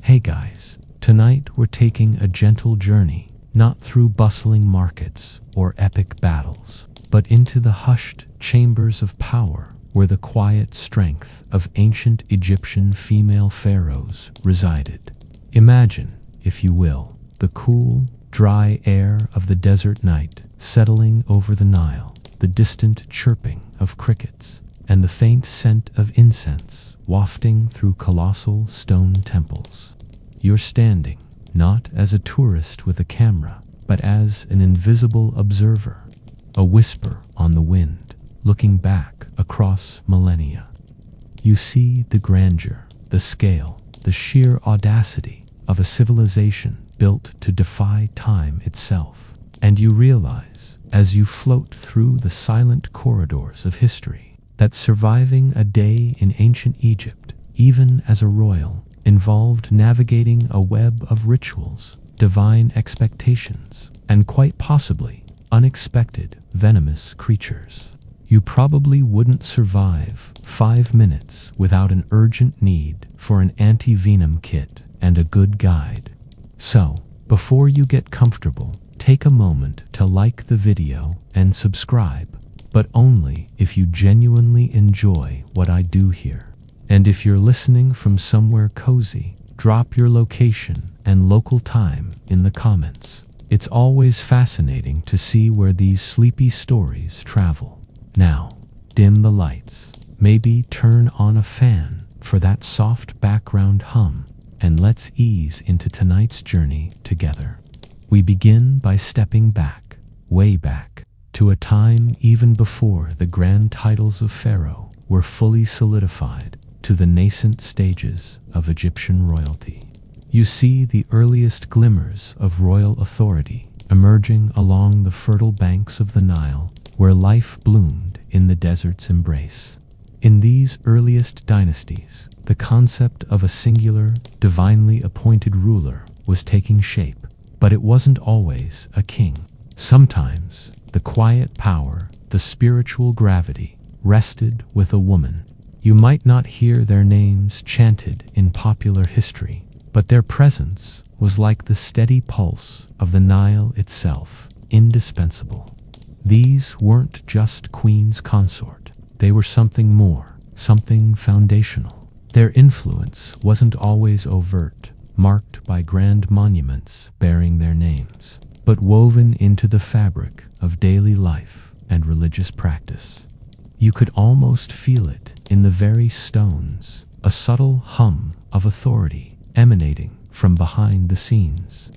Hey guys, tonight we're taking a gentle journey, not through bustling markets or epic battles, but into the hushed chambers of power where the quiet strength of ancient Egyptian female pharaohs resided. Imagine, if you will, the cool, dry air of the desert night settling over the Nile, the distant chirping of crickets, and the faint scent of incense wafting through colossal stone temples. You're standing, not as a tourist with a camera, but as an invisible observer, a whisper on the wind, looking back across millennia. You see the grandeur, the scale, the sheer audacity of a civilization built to defy time itself, and you realize, as you float through the silent corridors of history, that surviving a day in ancient Egypt, even as a royal, involved navigating a web of rituals, divine expectations, and quite possibly unexpected, venomous creatures. You probably wouldn't survive 5 minutes without an urgent need for an anti-venom kit and a good guide. So, before you get comfortable, take a moment to like the video and subscribe, but only if you genuinely enjoy what I do here. And if you're listening from somewhere cozy, drop your location and local time in the comments. It's always fascinating to see where these sleepy stories travel. Now, dim the lights, maybe turn on a fan for that soft background hum, and let's ease into tonight's journey together. We begin by stepping back, way back, to a time even before the grand titles of pharaoh were fully solidified, to the nascent stages of Egyptian royalty. You see the earliest glimmers of royal authority emerging along the fertile banks of the Nile, where life bloomed in the desert's embrace. In these earliest dynasties, the concept of a singular, divinely appointed ruler was taking shape, but it wasn't always a king. Sometimes, the quiet power, the spiritual gravity, rested with a woman. You might not hear their names chanted in popular history, but their presence was like the steady pulse of the Nile itself, indispensable. These weren't just queen's consort. They were something more, something foundational. Their influence wasn't always overt, marked by grand monuments bearing their names, but woven into the fabric of daily life and religious practice. You could almost feel it in the very stones, a subtle hum of authority emanating from behind the scenes.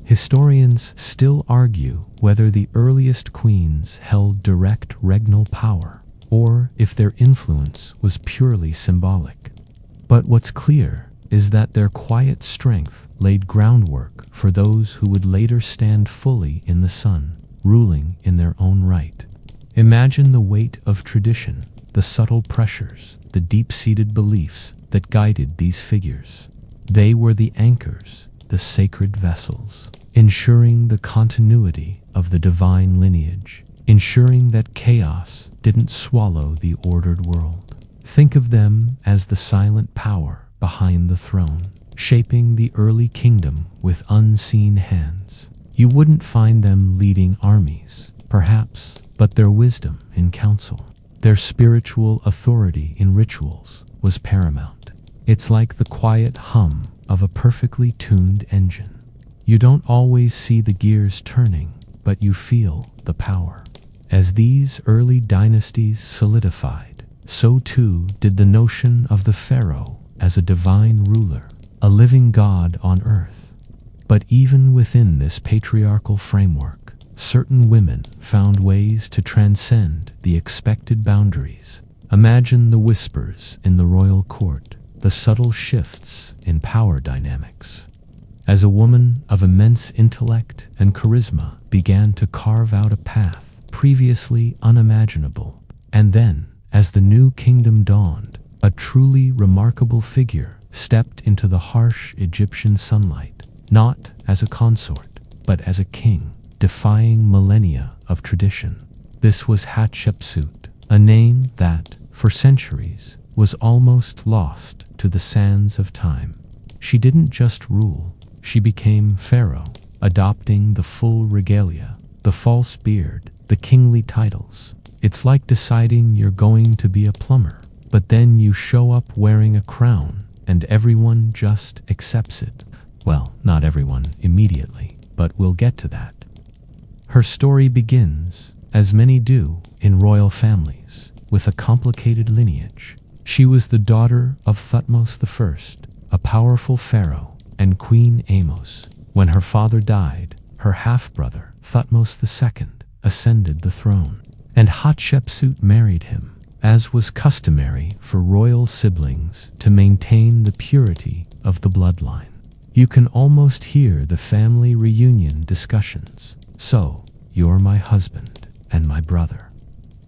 Historians still argue whether the earliest queens held direct regnal power, or if their influence was purely symbolic. But what's clear is that their quiet strength laid groundwork for those who would later stand fully in the sun, ruling in their own right. Imagine the weight of tradition, the subtle pressures, the deep-seated beliefs that guided these figures. They were the anchors, the sacred vessels, ensuring the continuity of the divine lineage, ensuring that chaos didn't swallow the ordered world. Think of them as the silent power behind the throne, shaping the early kingdom with unseen hands. You wouldn't find them leading armies, perhaps, but their wisdom in counsel, their spiritual authority in rituals was paramount. It's like the quiet hum of a perfectly tuned engine. You don't always see the gears turning, but you feel the power. As these early dynasties solidified, so too did the notion of the pharaoh as a divine ruler, a living god on earth. But even within this patriarchal framework, certain women found ways to transcend the expected boundaries. Imagine the whispers in the royal court, the subtle shifts in power dynamics. As a woman of immense intellect and charisma began to carve out a path previously unimaginable, and then, as the new kingdom dawned, a truly remarkable figure stepped into the harsh Egyptian sunlight, not as a consort, but as a king, defying millennia of tradition. This was Hatshepsut, a name that, for centuries, was almost lost to the sands of time. She didn't just rule, she became pharaoh, adopting the full regalia, the false beard, the kingly titles. It's like deciding you're going to be a plumber, but then you show up wearing a crown and everyone just accepts it. Well, not everyone immediately, but we'll get to that. Her story begins, as many do in royal families, with a complicated lineage. She was the daughter of Thutmose I, a powerful pharaoh, and Queen Amos. When her father died, her half-brother, Thutmose II, ascended the throne, and Hatshepsut married him, as was customary for royal siblings to maintain the purity of the bloodline. You can almost hear the family reunion discussions. So, you're my husband and my brother.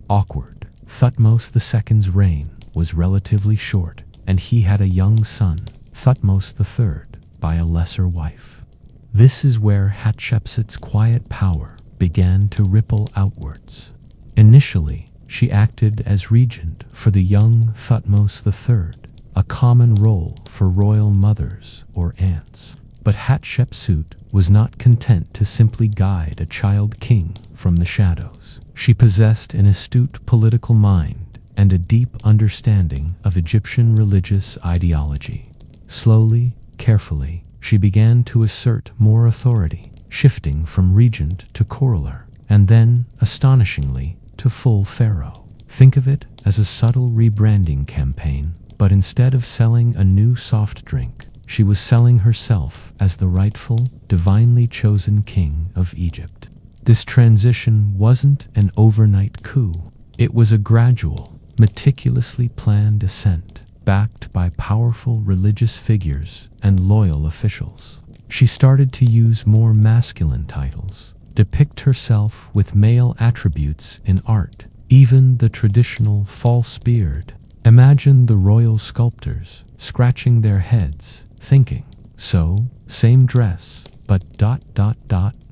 Awkward. Thutmose II's reign was relatively short, and he had a young son, Thutmose III, by a lesser wife. This is where Hatshepsut's quiet power began to ripple outwards. Initially, she acted as regent for the young Thutmose III, a common role for royal mothers or aunts. But Hatshepsut was not content to simply guide a child king from the shadows. She possessed an astute political mind and a deep understanding of Egyptian religious ideology. Slowly, carefully, she began to assert more authority, shifting from regent to coroner, and then, astonishingly, to full pharaoh. Think of it as a subtle rebranding campaign, but instead of selling a new soft drink, she was selling herself as the rightful, divinely chosen king of Egypt. This transition wasn't an overnight coup. It was a gradual, meticulously planned ascent, backed by powerful religious figures and loyal officials. She started to use more masculine titles, depict herself with male attributes in art, even the traditional false beard. Imagine the royal sculptors scratching their heads, thinking, so, same dress, but ...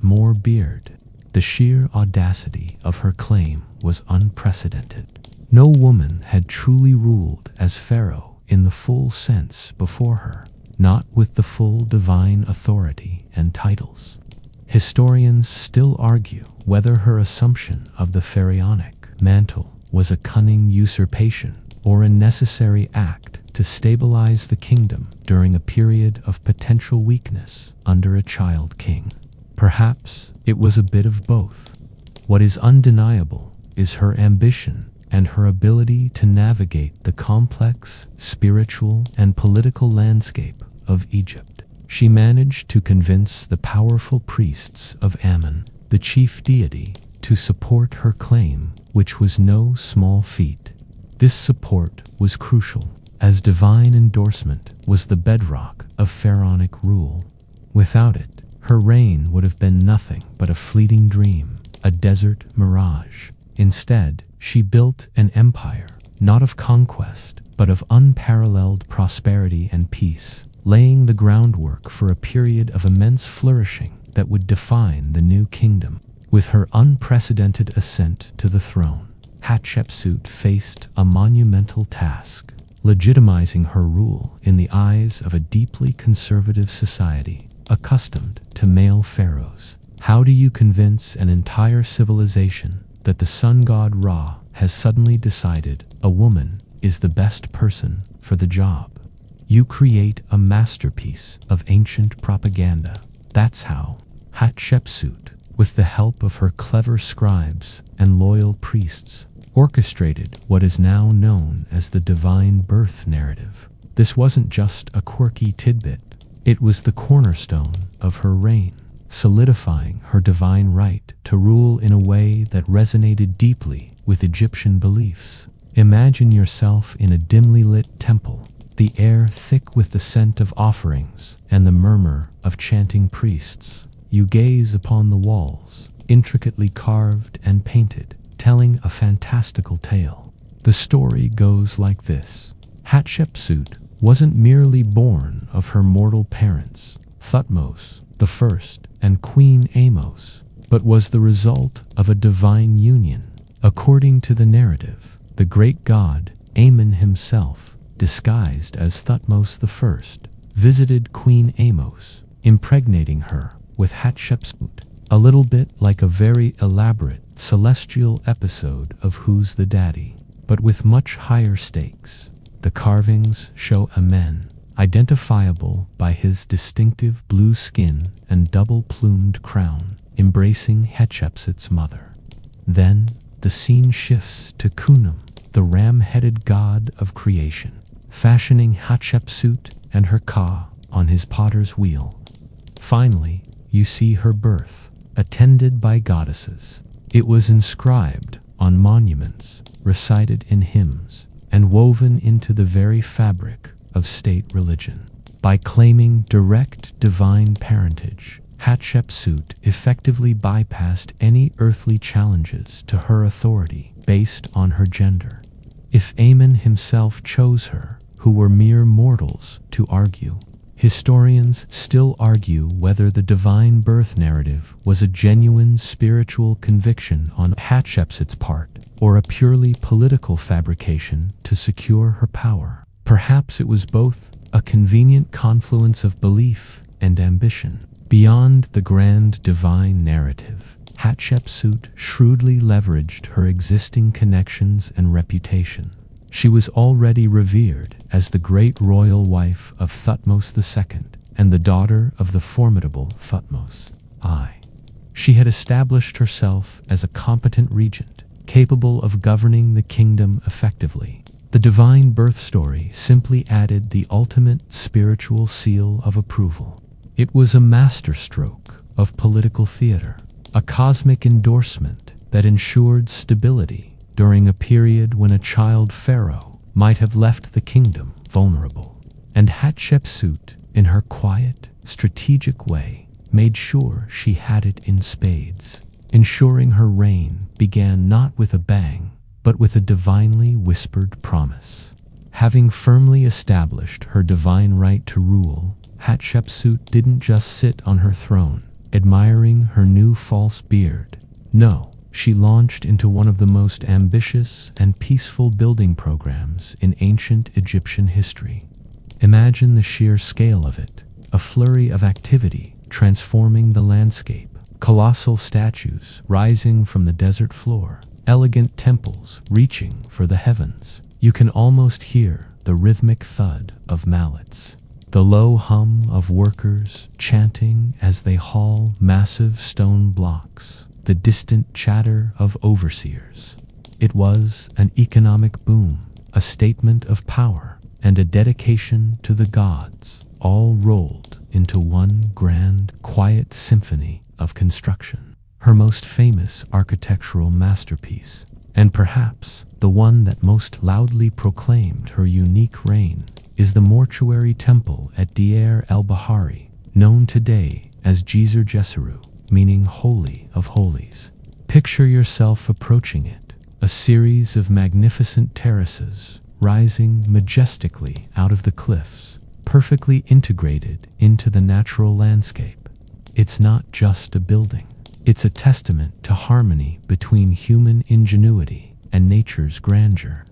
more beard. The sheer audacity of her claim was unprecedented. No woman had truly ruled as pharaoh in the full sense before her, not with the full divine authority and titles. Historians still argue whether her assumption of the pharaonic mantle was a cunning usurpation or a necessary act to stabilize the kingdom during a period of potential weakness under a child king. Perhaps it was a bit of both. What is undeniable is her ambition and her ability to navigate the complex spiritual and political landscape of Egypt. She managed to convince the powerful priests of Ammon, the chief deity, to support her claim, which was no small feat. This support was crucial, as divine endorsement was the bedrock of pharaonic rule. Without it, her reign would have been nothing but a fleeting dream, a desert mirage. Instead, she built an empire, not of conquest, but of unparalleled prosperity and peace, laying the groundwork for a period of immense flourishing that would define the new kingdom. With her unprecedented ascent to the throne, Hatshepsut faced a monumental task, legitimizing her rule in the eyes of a deeply conservative society, accustomed to male pharaohs. How do you convince an entire civilization that the sun god Ra has suddenly decided a woman is the best person for the job? You create a masterpiece of ancient propaganda. That's how Hatshepsut, with the help of her clever scribes and loyal priests, orchestrated what is now known as the divine birth narrative. This wasn't just a quirky tidbit. It was the cornerstone of her reign, solidifying her divine right to rule in a way that resonated deeply with Egyptian beliefs. Imagine yourself in a dimly lit temple, the air thick with the scent of offerings and the murmur of chanting priests. You gaze upon the walls, intricately carved and painted, telling a fantastical tale. The story goes like this. Hatshepsut wasn't merely born of her mortal parents, Thutmose I and Queen Amos, but was the result of a divine union. According to the narrative, the great god, Ammon himself, disguised as Thutmose I, visited Queen Amos, impregnating her with Hatshepsut, a little bit like a very elaborate celestial episode of Who's the Daddy, but with much higher stakes. The carvings show a man, identifiable by his distinctive blue skin and double-plumed crown, embracing Hatshepsut's mother. Then, the scene shifts to Khnum, the ram-headed god of creation, fashioning Hatshepsut and her Ka on his potter's wheel. Finally, you see her birth, attended by goddesses. It was inscribed on monuments, recited in hymns, and woven into the very fabric of state religion. By claiming direct divine parentage, Hatshepsut effectively bypassed any earthly challenges to her authority based on her gender. If Amen himself chose her, who were mere mortals to argue, historians still argue whether the divine birth narrative was a genuine spiritual conviction on Hatshepsut's part, or a purely political fabrication to secure her power. Perhaps it was both, a convenient confluence of belief and ambition. Beyond the grand divine narrative, Hatshepsut shrewdly leveraged her existing connections and reputation. She was already revered as the great royal wife of Thutmose II and the daughter of the formidable Thutmose I. She had established herself as a competent regent, capable of governing the kingdom effectively. The divine birth story simply added the ultimate spiritual seal of approval. It was a masterstroke of political theater, a cosmic endorsement that ensured stability during a period when a child pharaoh might have left the kingdom vulnerable. And Hatshepsut, in her quiet, strategic way, made sure she had it in spades, ensuring her reign began not with a bang, but with a divinely whispered promise. Having firmly established her divine right to rule, Hatshepsut didn't just sit on her throne, admiring her new false beard. No, she launched into one of the most ambitious and peaceful building programs in ancient Egyptian history. Imagine the sheer scale of it, a flurry of activity transforming the landscape, colossal statues rising from the desert floor, elegant temples reaching for the heavens. You can almost hear the rhythmic thud of mallets, the low hum of workers chanting as they haul massive stone blocks, the distant chatter of overseers. It was an economic boom, a statement of power, and a dedication to the gods, all rolled into one grand, quiet symphony of construction. Her most famous architectural masterpiece, and perhaps the one that most loudly proclaimed her unique reign, is the mortuary temple at Deir el-Bahari, known today as Djeser Djeseru, meaning Holy of Holies. Picture yourself approaching it, a series of magnificent terraces rising majestically out of the cliffs, perfectly integrated into the natural landscape. It's not just a building. It's a testament to harmony between human ingenuity and nature's grandeur.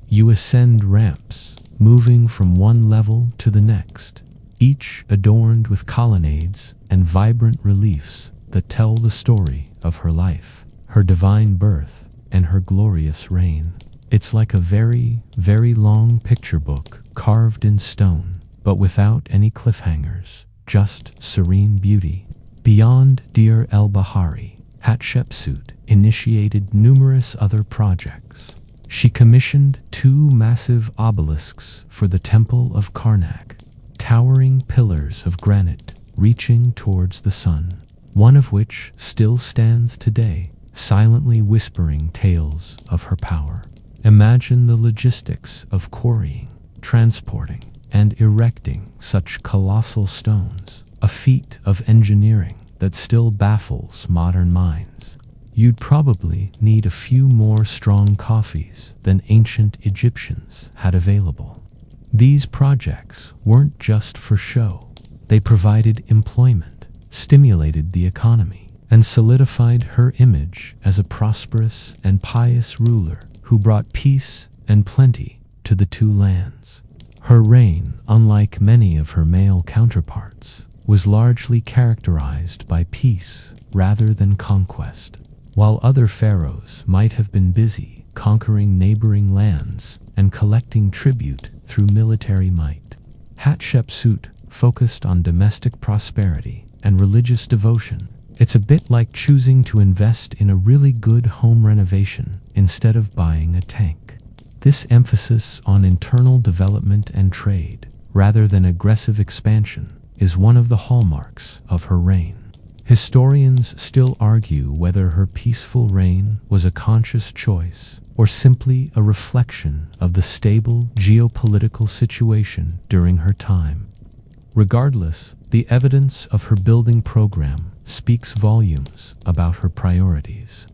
You ascend ramps, moving from one level to the next, each adorned with colonnades and vibrant reliefs that tell the story of her life, her divine birth, and her glorious reign. It's like a very, very long picture book carved in stone, but without any cliffhangers, just serene beauty. Beyond Deir el-Bahari, Hatshepsut initiated numerous other projects. She commissioned 2 massive obelisks for the Temple of Karnak, towering pillars of granite reaching towards the sun, one of which still stands today, silently whispering tales of her power. Imagine the logistics of quarrying, transporting, and erecting such colossal stones, a feat of engineering that still baffles modern minds. You'd probably need a few more strong coffees than ancient Egyptians had available. These projects weren't just for show. They provided employment, stimulated the economy, and solidified her image as a prosperous and pious ruler who brought peace and plenty to the 2 lands. Her reign, unlike many of her male counterparts, was largely characterized by peace rather than conquest. While other pharaohs might have been busy conquering neighboring lands and collecting tribute through military might, Hatshepsut focused on domestic prosperity and religious devotion. It's a bit like choosing to invest in a really good home renovation instead of buying a tank. This emphasis on internal development and trade, rather than aggressive expansion, is one of the hallmarks of her reign. Historians still argue whether her peaceful reign was a conscious choice or simply a reflection of the stable geopolitical situation during her time. Regardless, the evidence of her building program speaks volumes about her priorities.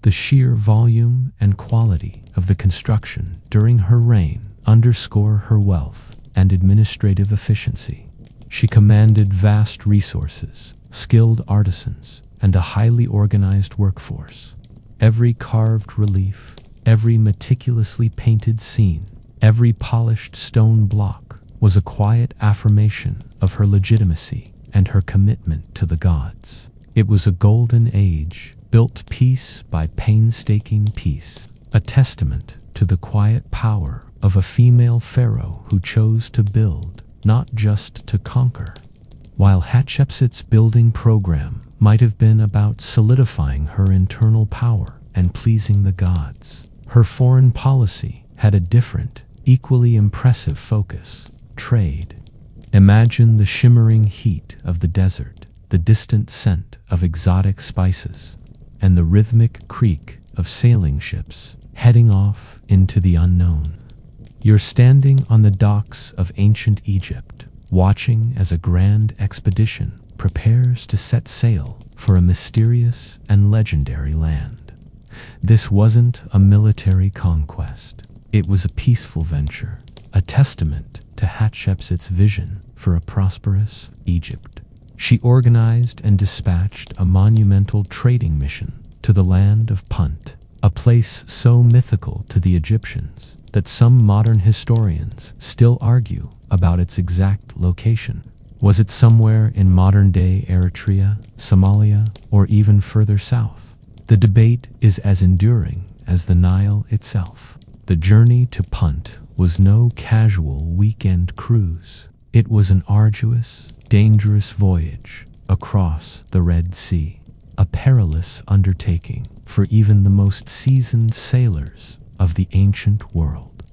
The sheer volume and quality of the construction during her reign underscore her wealth and administrative efficiency. She commanded vast resources, skilled artisans, and a highly organized workforce. Every carved relief, every meticulously painted scene, every polished stone block was a quiet affirmation of her legitimacy and her commitment to the gods. It was a golden age, built piece by painstaking piece, a testament to the quiet power of a female pharaoh who chose to build, not just to conquer. While Hatshepsut's building program might have been about solidifying her internal power and pleasing the gods, her foreign policy had a different, equally impressive focus: trade. Imagine the shimmering heat of the desert, the distant scent of exotic spices, and the rhythmic creak of sailing ships heading off into the unknown. You're standing on the docks of ancient Egypt, watching as a grand expedition prepares to set sail for a mysterious and legendary land. This wasn't a military conquest. It was a peaceful venture, a testament to Hatshepsut's vision for a prosperous Egypt. She organized and dispatched a monumental trading mission to the land of Punt, a place so mythical to the Egyptians that some modern historians still argue about its exact location. Was it somewhere in modern-day Eritrea, Somalia, or even further south? The debate is as enduring as the Nile itself. The journey to Punt was no casual weekend cruise. It was an arduous, dangerous voyage across the Red Sea, a perilous undertaking for even the most seasoned sailors of the ancient world.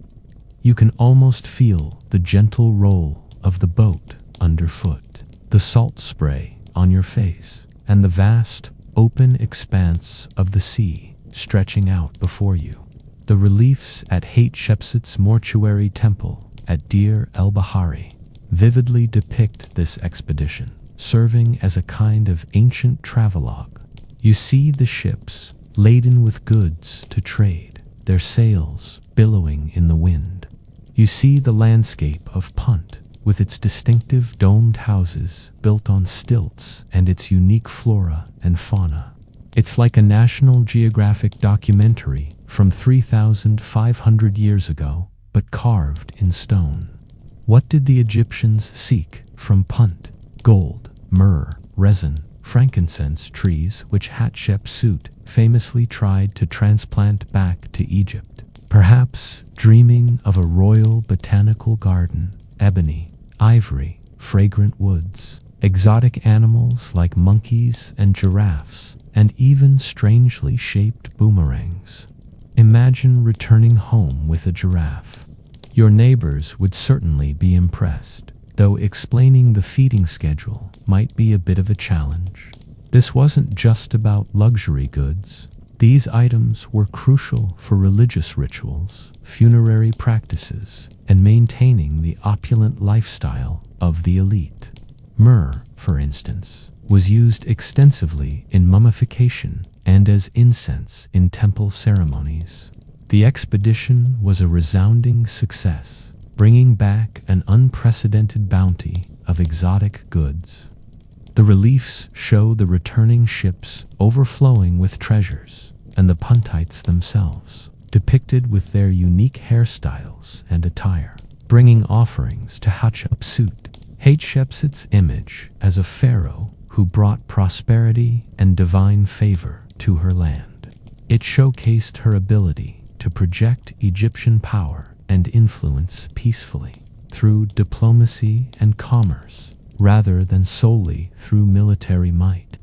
You can almost feel the gentle roll of the boat underfoot, the salt spray on your face, and the vast, open expanse of the sea stretching out before you. The reliefs at Hatshepsut's mortuary temple at Deir el-Bahari vividly depict this expedition, serving as a kind of ancient travelogue. You see the ships laden with goods to trade, their sails billowing in the wind. You see the landscape of Punt, with its distinctive domed houses built on stilts and its unique flora and fauna. It's like a National Geographic documentary from 3,500 years ago, but carved in stone. What did the Egyptians seek from Punt? Gold, myrrh, resin, frankincense trees which Hatshepsut famously tried to transplant back to Egypt. Perhaps dreaming of a royal botanical garden, ebony, ivory, fragrant woods, exotic animals like monkeys and giraffes, and even strangely shaped boomerangs. Imagine returning home with a giraffe. Your neighbors would certainly be impressed, though explaining the feeding schedule might be a bit of a challenge. This wasn't just about luxury goods. These items were crucial for religious rituals, funerary practices, and maintaining the opulent lifestyle of the elite. Myrrh, for instance, was used extensively in mummification and as incense in temple ceremonies. The expedition was a resounding success, bringing back an unprecedented bounty of exotic goods. The reliefs show the returning ships overflowing with treasures, and the Puntites themselves, depicted with their unique hairstyles and attire. bringing offerings to Hatshepsut. Hatshepsut's image as a pharaoh who brought prosperity and divine favor to her land. It showcased her ability to project Egyptian power and influence peacefully through diplomacy and commerce, rather than solely through military might.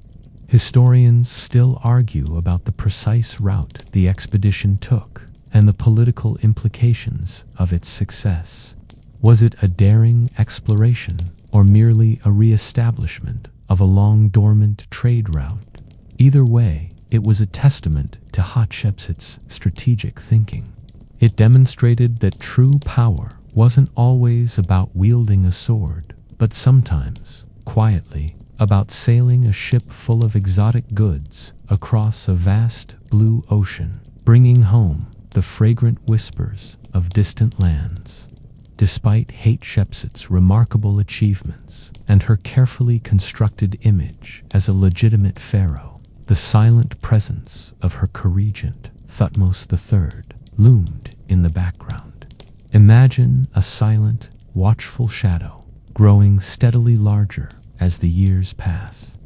Historians still argue about the precise route the expedition took and the political implications of its success. Was it a daring exploration or merely a re-establishment of a long-dormant trade route? Either way, it was a testament to Hatshepsut's strategic thinking. It demonstrated that true power wasn't always about wielding a sword, but sometimes, quietly, about sailing a ship full of exotic goods across a vast blue ocean, bringing home the fragrant whispers of distant lands. Despite Hatshepsut's remarkable achievements and her carefully constructed image as a legitimate pharaoh, the silent presence of her co-regent, Thutmose III, loomed in the background. Imagine a silent, watchful shadow growing steadily larger as the years pass.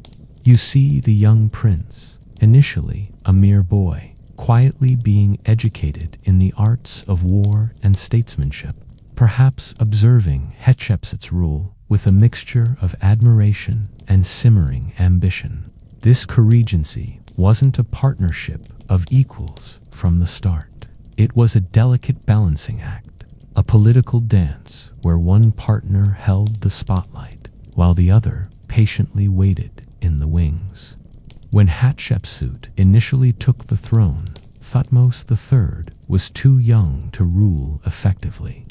You see the young prince, initially a mere boy, quietly being educated in the arts of war and statesmanship, perhaps observing Hatshepsut's rule with a mixture of admiration and simmering ambition. This co-regency wasn't a partnership of equals from the start. It was a delicate balancing act, a political dance where one partner held the spotlight while the other patiently waited in the wings. When Hatshepsut initially took the throne, Thutmose III was too young to rule effectively.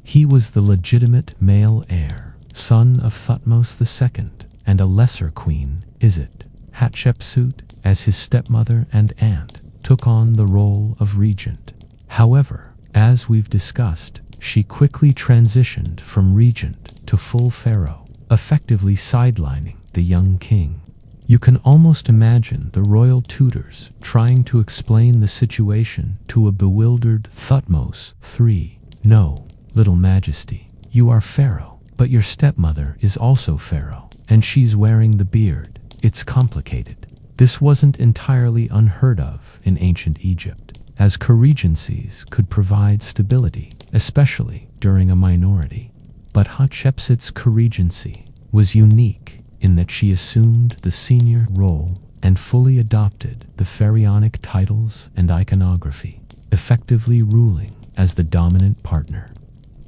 He was the legitimate male heir, son of Thutmose II and a lesser queen, Isit. Hatshepsut, as his stepmother and aunt, took on the role of regent. However, as we've discussed, she quickly transitioned from regent to full pharaoh, effectively sidelining the young king. You can almost imagine the royal tutors trying to explain the situation to a bewildered Thutmose III. "No, little majesty, you are pharaoh, but your stepmother is also pharaoh, and she's wearing the beard. It's complicated." This wasn't entirely unheard of in ancient Egypt, as co-regencies could provide stability, especially during a minority. But Hatshepsut's co-regency was unique in that she assumed the senior role and fully adopted the pharaonic titles and iconography, effectively ruling as the dominant partner.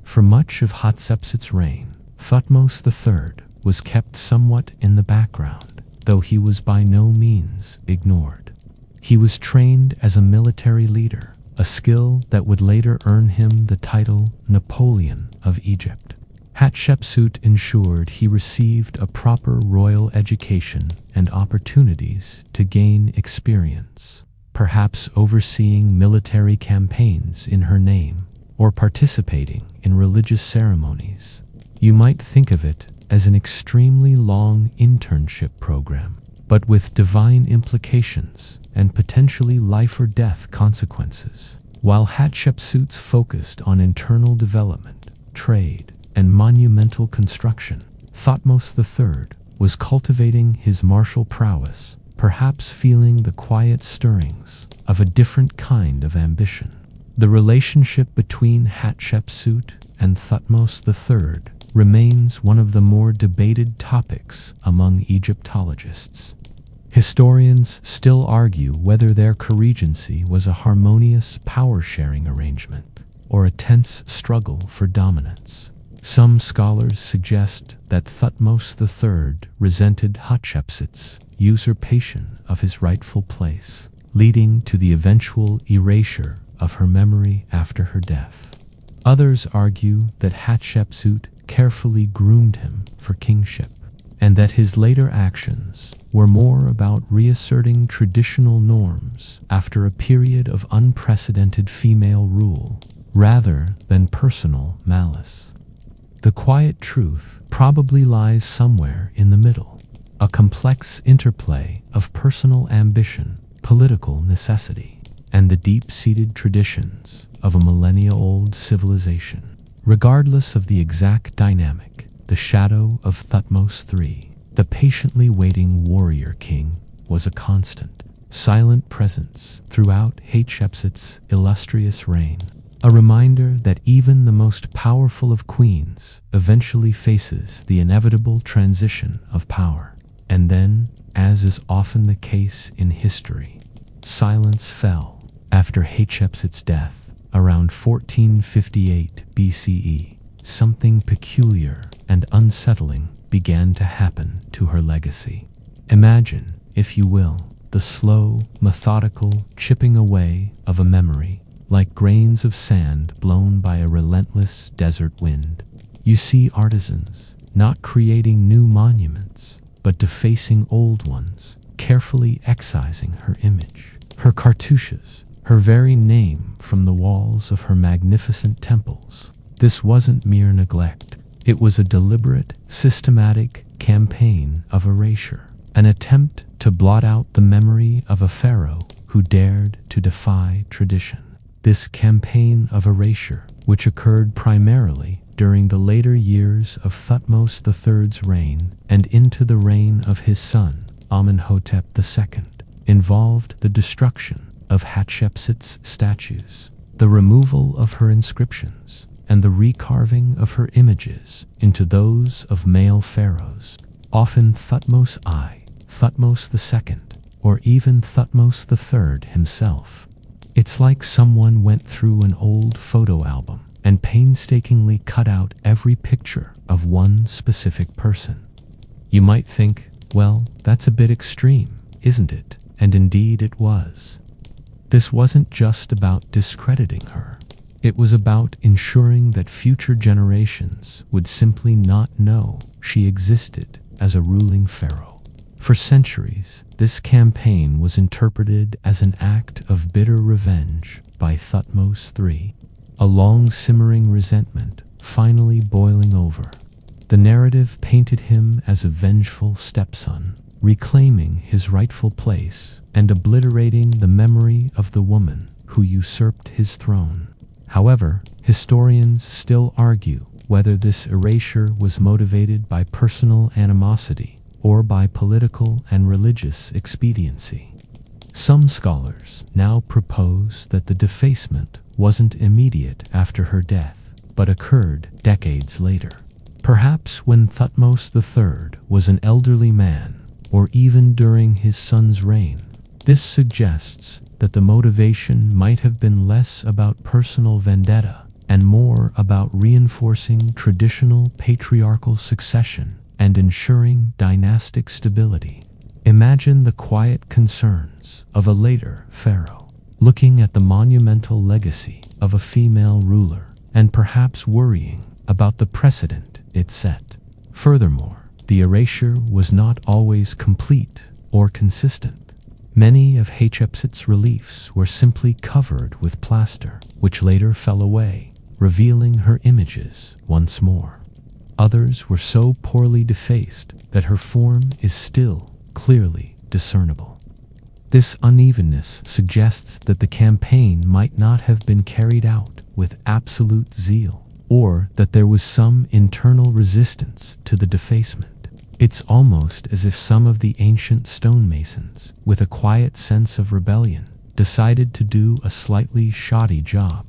For much of Hatshepsut's reign, Thutmose III was kept somewhat in the background, though he was by no means ignored. He was trained as a military leader, a skill that would later earn him the title Napoleon of Egypt. Hatshepsut ensured he received a proper royal education and opportunities to gain experience, perhaps overseeing military campaigns in her name or participating in religious ceremonies. You might think of it as an extremely long internship program, but with divine implications and potentially life or death consequences. While Hatshepsut's focused on internal development, trade, and monumental construction, Thutmose III was cultivating his martial prowess, perhaps feeling the quiet stirrings of a different kind of ambition. The relationship between Hatshepsut and Thutmose III remains one of the more debated topics among Egyptologists. Historians still argue whether their co-regency was a harmonious power-sharing arrangement or a tense struggle for dominance. Some scholars suggest that Thutmose III resented Hatshepsut's usurpation of his rightful place, leading to the eventual erasure of her memory after her death. Others argue that Hatshepsut carefully groomed him for kingship, and that his later actions were more about reasserting traditional norms after a period of unprecedented female rule, rather than personal malice. The quiet truth probably lies somewhere in the middle, a complex interplay of personal ambition, political necessity, and the deep-seated traditions of a millennia-old civilization. Regardless of the exact dynamic, the shadow of Thutmose III, the patiently waiting warrior king, was a constant, silent presence throughout Hatshepsut's illustrious reign. A reminder that even the most powerful of queens eventually faces the inevitable transition of power. And then, as is often the case in history, silence fell after Hatshepsut's death around 1458 BCE. Something peculiar and unsettling began to happen to her legacy. Imagine, if you will, the slow, methodical chipping away of a memory, like grains of sand blown by a relentless desert wind. You see artisans not creating new monuments, but defacing old ones, carefully excising her image, her cartouches, her very name from the walls of her magnificent temples. This wasn't mere neglect. It was a deliberate, systematic campaign of erasure, an attempt to blot out the memory of a pharaoh who dared to defy tradition. This campaign of erasure, which occurred primarily during the later years of Thutmose III's reign and into the reign of his son, Amenhotep II, involved the destruction of Hatshepsut's statues, the removal of her inscriptions, and the recarving of her images into those of male pharaohs, often Thutmose I, Thutmose II, or even Thutmose III himself. It's like someone went through an old photo album and painstakingly cut out every picture of one specific person. You might think, well, that's a bit extreme, isn't it? And indeed it was. This wasn't just about discrediting her. It was about ensuring that future generations would simply not know she existed as a ruling pharaoh. For centuries, this campaign was interpreted as an act of bitter revenge by Thutmose III, a long-simmering resentment finally boiling over. The narrative painted him as a vengeful stepson, reclaiming his rightful place and obliterating the memory of the woman who usurped his throne. However, historians still argue whether this erasure was motivated by personal animosity or by political and religious expediency. Some scholars now propose that the defacement wasn't immediate after her death, but occurred decades later. Perhaps when Thutmose III was an elderly man, or even during his son's reign. This suggests that the motivation might have been less about personal vendetta and more about reinforcing traditional patriarchal succession and ensuring dynastic stability. Imagine the quiet concerns of a later pharaoh, looking at the monumental legacy of a female ruler and perhaps worrying about the precedent it set. Furthermore, the erasure was not always complete or consistent. Many of Hatshepsut's reliefs were simply covered with plaster, which later fell away, revealing her images once more. Others were so poorly defaced that her form is still clearly discernible. This unevenness suggests that the campaign might not have been carried out with absolute zeal, or that there was some internal resistance to the defacement. It's almost as if some of the ancient stonemasons, with a quiet sense of rebellion, decided to do a slightly shoddy job.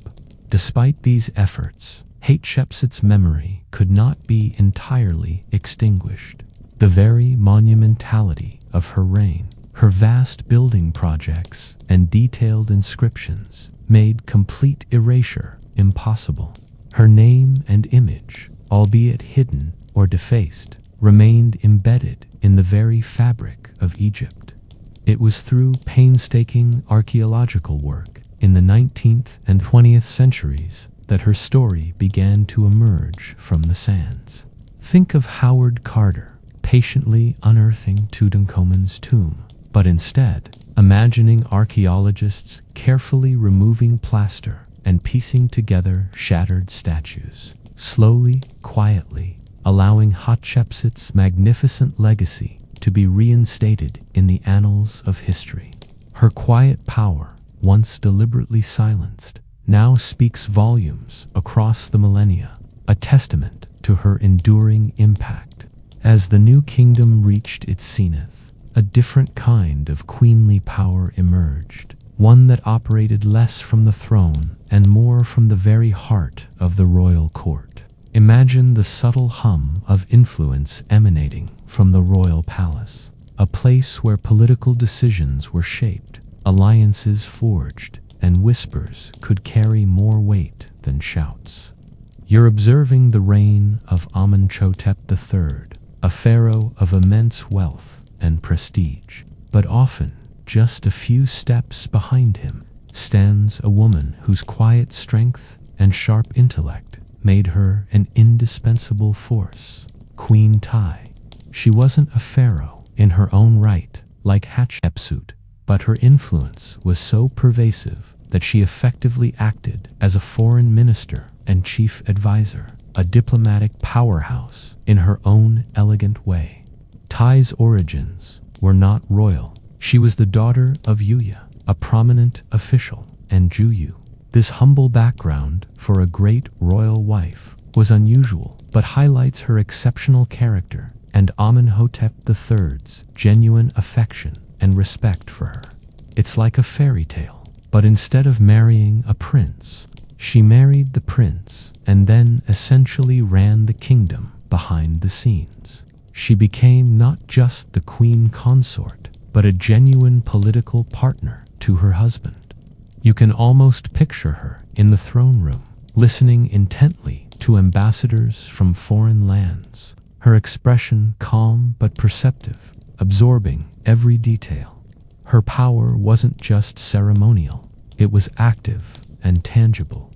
Despite these efforts, Hatshepsut's memory could not be entirely extinguished. The very monumentality of her reign, her vast building projects, and detailed inscriptions made complete erasure impossible. Her name and image, albeit hidden or defaced, remained embedded in the very fabric of Egypt. It was through painstaking archaeological work in the 19th and 20th centuries that her story began to emerge from the sands. Think of Howard Carter patiently unearthing Tutankhamun's tomb, but instead imagining archaeologists carefully removing plaster and piecing together shattered statues, slowly, quietly, allowing Hatshepsut's magnificent legacy to be reinstated in the annals of history. Her quiet power, once deliberately silenced, now speaks volumes across the millennia, a testament to her enduring impact. As the new kingdom reached its zenith, a different kind of queenly power emerged, one that operated less from the throne and more from the very heart of the royal court. Imagine the subtle hum of influence emanating from the royal palace, a place where political decisions were shaped, alliances forged, and whispers could carry more weight than shouts. You're observing the reign of Amenhotep III, a pharaoh of immense wealth and prestige. But often, just a few steps behind him, stands a woman whose quiet strength and sharp intellect made her an indispensable force. Queen Tai. She wasn't a pharaoh in her own right, like Hatshepsut, but her influence was so pervasive that she effectively acted as a foreign minister and chief advisor, a diplomatic powerhouse in her own elegant way. Tai's origins were not royal. She was the daughter of Yuya, a prominent official, and Juyu. This humble background for a great royal wife was unusual, but highlights her exceptional character and Amenhotep III's genuine affection and respect for her. It's like a fairy tale, but instead of marrying a prince, she married the prince and then essentially ran the kingdom behind the scenes. She became not just the queen consort, but a genuine political partner to her husband. You can almost picture her in the throne room, listening intently to ambassadors from foreign lands, her expression calm but perceptive, absorbing every detail. Her power wasn't just ceremonial, it was active and tangible.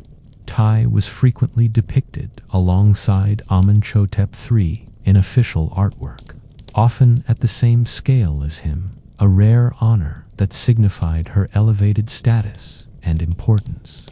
Tai was frequently depicted alongside Amenhotep III in official artwork, often at the same scale as him, a rare honor that signified her elevated status and importance.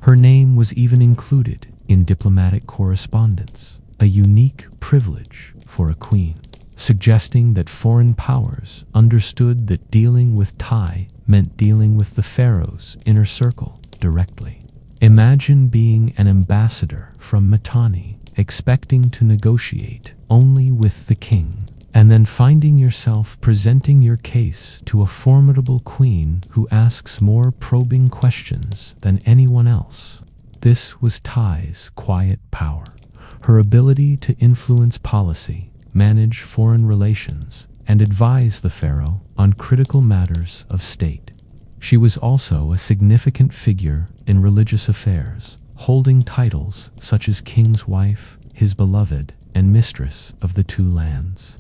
Her name was even included in diplomatic correspondence, a unique privilege for a queen, suggesting that foreign powers understood that dealing with Tai meant dealing with the pharaoh's inner circle directly. Imagine being an ambassador from Mitanni, expecting to negotiate only with the king, and then finding yourself presenting your case to a formidable queen who asks more probing questions than anyone else. This was Tai's quiet power, her ability to influence policy, manage foreign relations, and advise the pharaoh on critical matters of state. She was also a significant figure in religious affairs, holding titles such as king's wife, his beloved, and mistress of the two lands.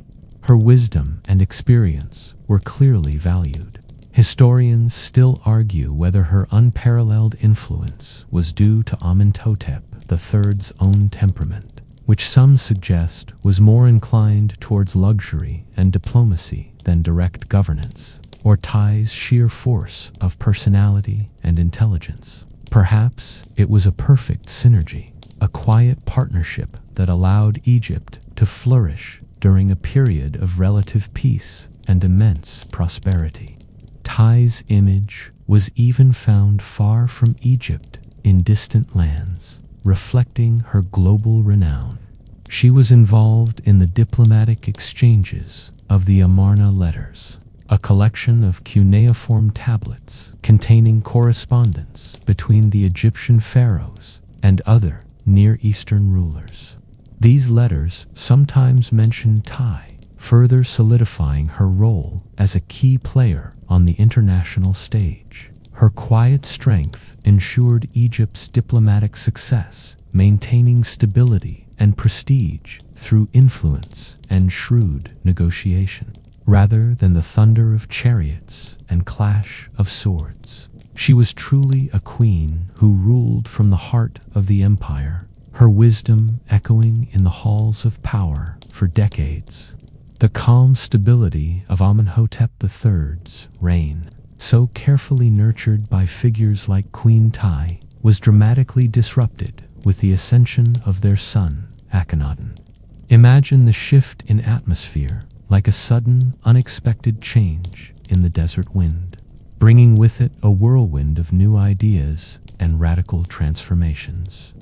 Her wisdom and experience were clearly valued. Historians still argue whether her unparalleled influence was due to Amenhotep III's own temperament, which some suggest was more inclined towards luxury and diplomacy than direct governance, or Tai's sheer force of personality and intelligence. Perhaps it was a perfect synergy, a quiet partnership that allowed Egypt to flourish during a period of relative peace and immense prosperity. Tai's image was even found far from Egypt in distant lands, reflecting her global renown. She was involved in the diplomatic exchanges of the Amarna letters, a collection of cuneiform tablets containing correspondence between the Egyptian pharaohs and other Near Eastern rulers. These letters sometimes mention Tai, further solidifying her role as a key player on the international stage. Her quiet strength ensured Egypt's diplomatic success, maintaining stability and prestige through influence and shrewd negotiation, rather than the thunder of chariots and clash of swords. She was truly a queen who ruled from the heart of the empire, her wisdom echoing in the halls of power for decades. The calm stability of Amenhotep III's reign, so carefully nurtured by figures like Queen Tai, was dramatically disrupted with the ascension of their son, Akhenaten. Imagine the shift in atmosphere, like a sudden, unexpected change in the desert wind, bringing with it a whirlwind of new ideas and radical transformations.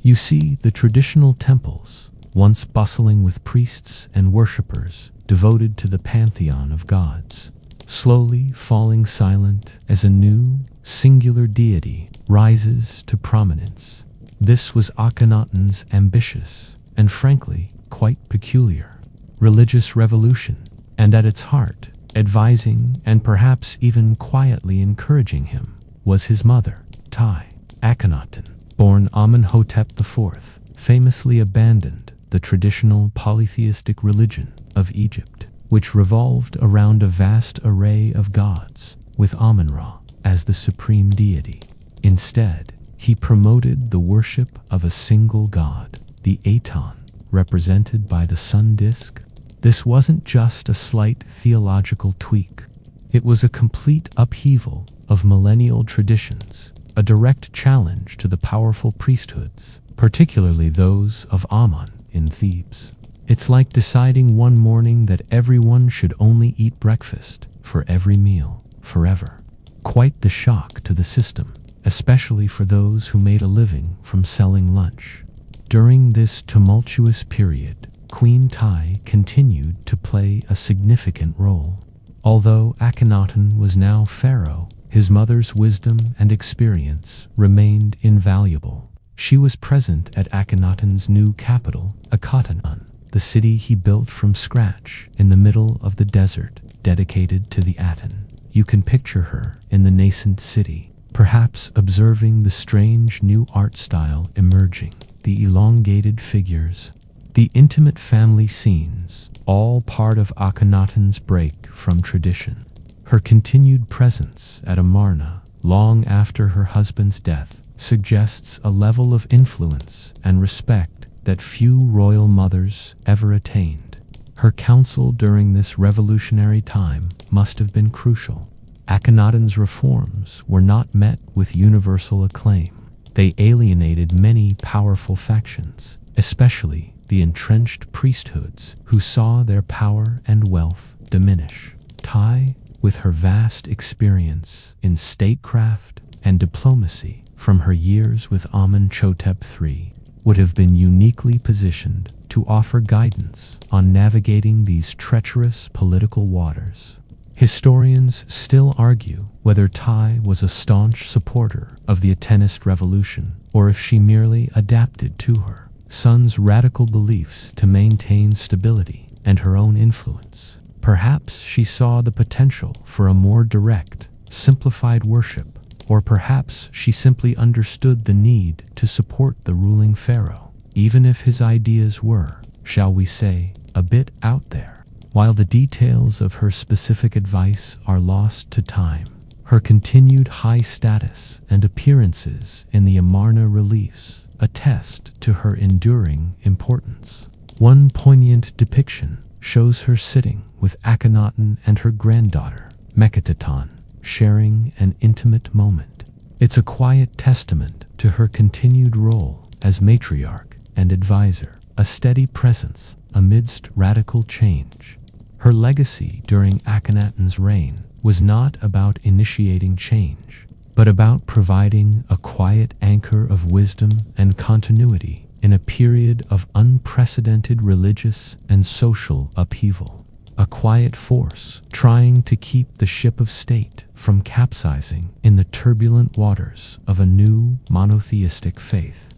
You see the traditional temples, once bustling with priests and worshippers devoted to the pantheon of gods, slowly falling silent as a new, singular deity rises to prominence. This was Akhenaten's ambitious, and frankly, quite peculiar, religious revolution, and at its heart, advising and perhaps even quietly encouraging him, was his mother, Akhenaten, born Amenhotep IV, famously abandoned the traditional polytheistic religion of Egypt, which revolved around a vast array of gods, with Amun-Ra as the supreme deity. Instead, he promoted the worship of a single god, the Aton, represented by the sun disk. This wasn't just a slight theological tweak. It was a complete upheaval of millennial traditions, a direct challenge to the powerful priesthoods, particularly those of Amun in Thebes. It's like deciding one morning that everyone should only eat breakfast for every meal, forever. Quite the shock to the system, especially for those who made a living from selling lunch. During this tumultuous period, Queen Tai continued to play a significant role. Although Akhenaten was now pharaoh, his mother's wisdom and experience remained invaluable. She was present at Akhenaten's new capital, Akhetaten, the city he built from scratch in the middle of the desert, dedicated to the Aten. You can picture her in the nascent city, perhaps observing the strange new art style emerging, the elongated figures, the intimate family scenes, all part of Akhenaten's break from tradition. Her continued presence at Amarna, long after her husband's death, suggests a level of influence and respect that few royal mothers ever attained. Her counsel during this revolutionary time must have been crucial. Akhenaten's reforms were not met with universal acclaim. They alienated many powerful factions, especially the entrenched priesthoods who saw their power and wealth diminish. Tai, with her vast experience in statecraft and diplomacy from her years with Amenhotep III, would have been uniquely positioned to offer guidance on navigating these treacherous political waters. Historians still argue whether Tai was a staunch supporter of the Atenist revolution, or if she merely adapted to her son's radical beliefs to maintain stability and her own influence. Perhaps she saw the potential for a more direct, simplified worship, or perhaps she simply understood the need to support the ruling pharaoh, even if his ideas were, shall we say, a bit out there. While the details of her specific advice are lost to time, her continued high status and appearances in the Amarna reliefs attest to her enduring importance. One poignant depiction shows her sitting with Akhenaten and her granddaughter, Meketaten, sharing an intimate moment. It's a quiet testament to her continued role as matriarch and advisor, a steady presence amidst radical change. Her legacy during Akhenaten's reign was not about initiating change, but about providing a quiet anchor of wisdom and continuity in a period of unprecedented religious and social upheaval. A quiet force trying to keep the ship of state from capsizing in the turbulent waters of a new monotheistic faith.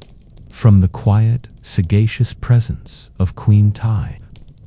From the quiet, sagacious presence of Queen Tai,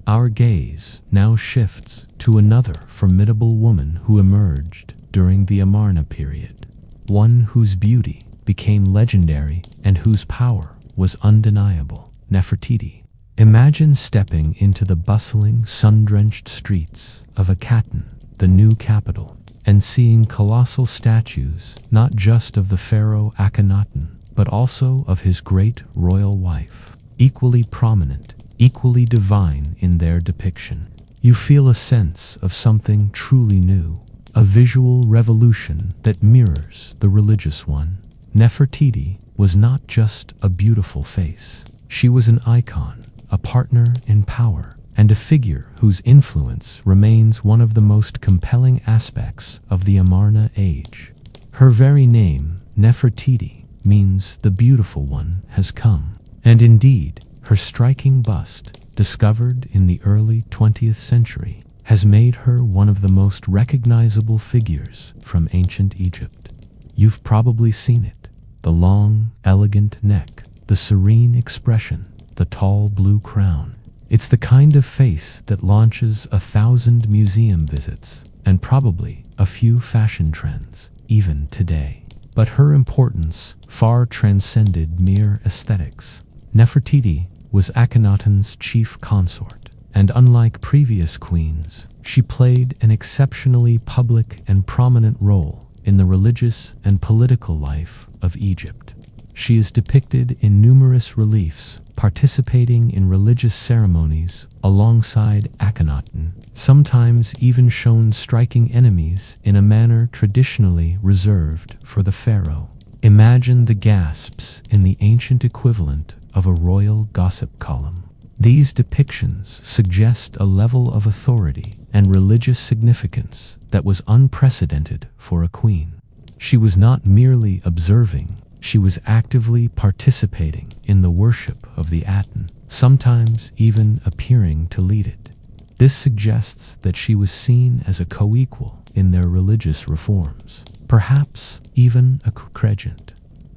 our gaze now shifts to another formidable woman who emerged during the Amarna period, one whose beauty became legendary and whose power was undeniable, Nefertiti. Imagine stepping into the bustling, sun-drenched streets of Akhetaten, the new capital, and seeing colossal statues not just of the pharaoh Akhenaten, but also of his great royal wife, equally prominent, equally divine in their depiction. You feel a sense of something truly new, a visual revolution that mirrors the religious one. Nefertiti was not just a beautiful face. She was an icon, a partner in power, and a figure whose influence remains one of the most compelling aspects of the Amarna age. Her very name, Nefertiti, means the beautiful one has come. And indeed, her striking bust, discovered in the early 20th century, has made her one of the most recognizable figures from ancient Egypt. You've probably seen it: the long, elegant neck, the serene expression, the tall blue crown. It's the kind of face that launches 1,000 museum visits and probably a few fashion trends, even today. But her importance far transcended mere aesthetics. Nefertiti was Akhenaten's chief consort, and unlike previous queens, she played an exceptionally public and prominent role in the religious and political life of Egypt. She is depicted in numerous reliefs, participating in religious ceremonies alongside Akhenaten, sometimes even shown striking enemies in a manner traditionally reserved for the pharaoh. Imagine the gasps in the ancient equivalent of a royal gossip column. These depictions suggest a level of authority and religious significance that was unprecedented for a queen. She was not merely observing, she was actively participating in the worship of the Aten, sometimes even appearing to lead it. This suggests that she was seen as a co-equal in their religious reforms, perhaps even a co-regent.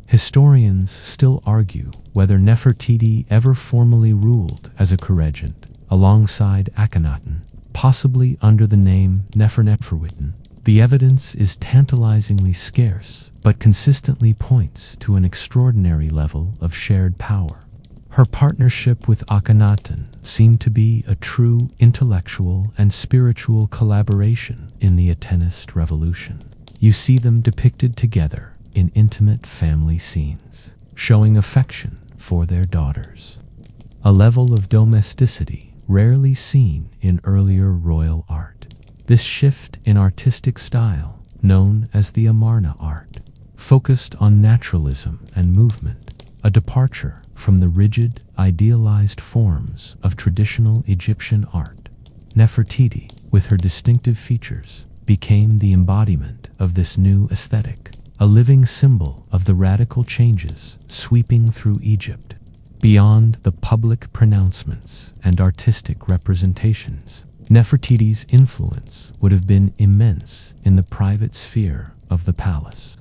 Historians still argue whether Nefertiti ever formally ruled as a co-regent alongside Akhenaten, possibly under the name Neferneferuiten. The evidence is tantalizingly scarce, but consistently points to an extraordinary level of shared power. Her partnership with Akhenaten seemed to be a true intellectual and spiritual collaboration in the Atenist revolution. You see them depicted together in intimate family scenes, showing affection for their daughters. A level of domesticity rarely seen in earlier royal art. This shift in artistic style, known as the Amarna art, focused on naturalism and movement, a departure from the rigid, idealized forms of traditional Egyptian art. Nefertiti, with her distinctive features, became the embodiment of this new aesthetic, a living symbol of the radical changes sweeping through Egypt. Beyond the public pronouncements and artistic representations, Nefertiti's influence would have been immense in the private sphere of the palace.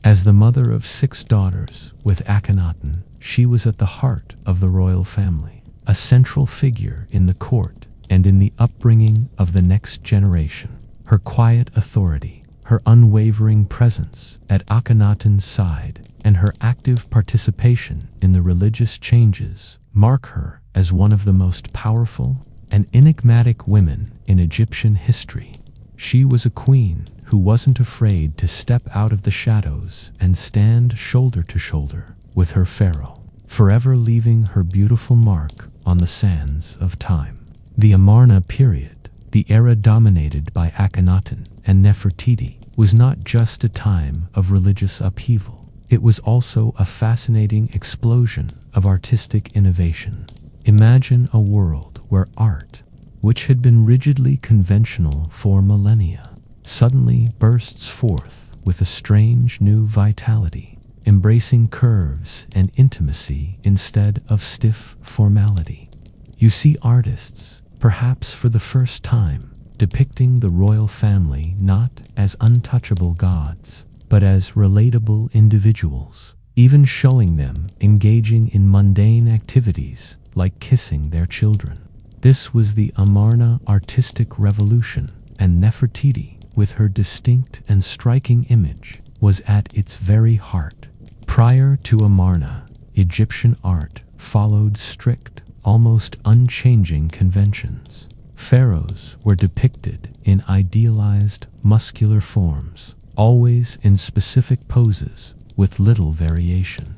As the mother of 6 daughters with Akhenaten, she was at the heart of the royal family, a central figure in the court and in the upbringing of the next generation. Her quiet authority, her unwavering presence at Akhenaten's side, and her active participation in the religious changes mark her as one of the most powerful and enigmatic women in Egyptian history. She was a queen who wasn't afraid to step out of the shadows and stand shoulder to shoulder with her pharaoh, forever leaving her beautiful mark on the sands of time. The Amarna period, the era dominated by Akhenaten and Nefertiti, was not just a time of religious upheaval. It was also a fascinating explosion of artistic innovation. Imagine a world where art, which had been rigidly conventional for millennia, suddenly bursts forth with a strange new vitality, embracing curves and intimacy instead of stiff formality. You see artists, perhaps for the first time, depicting the royal family not as untouchable gods, but as relatable individuals, even showing them engaging in mundane activities like kissing their children. This was the Amarna artistic revolution, and Nefertiti, with her distinct and striking image, was at its very heart. Prior to Amarna, Egyptian art followed strict, almost unchanging conventions. Pharaohs were depicted in idealized, muscular forms, always in specific poses, with little variation.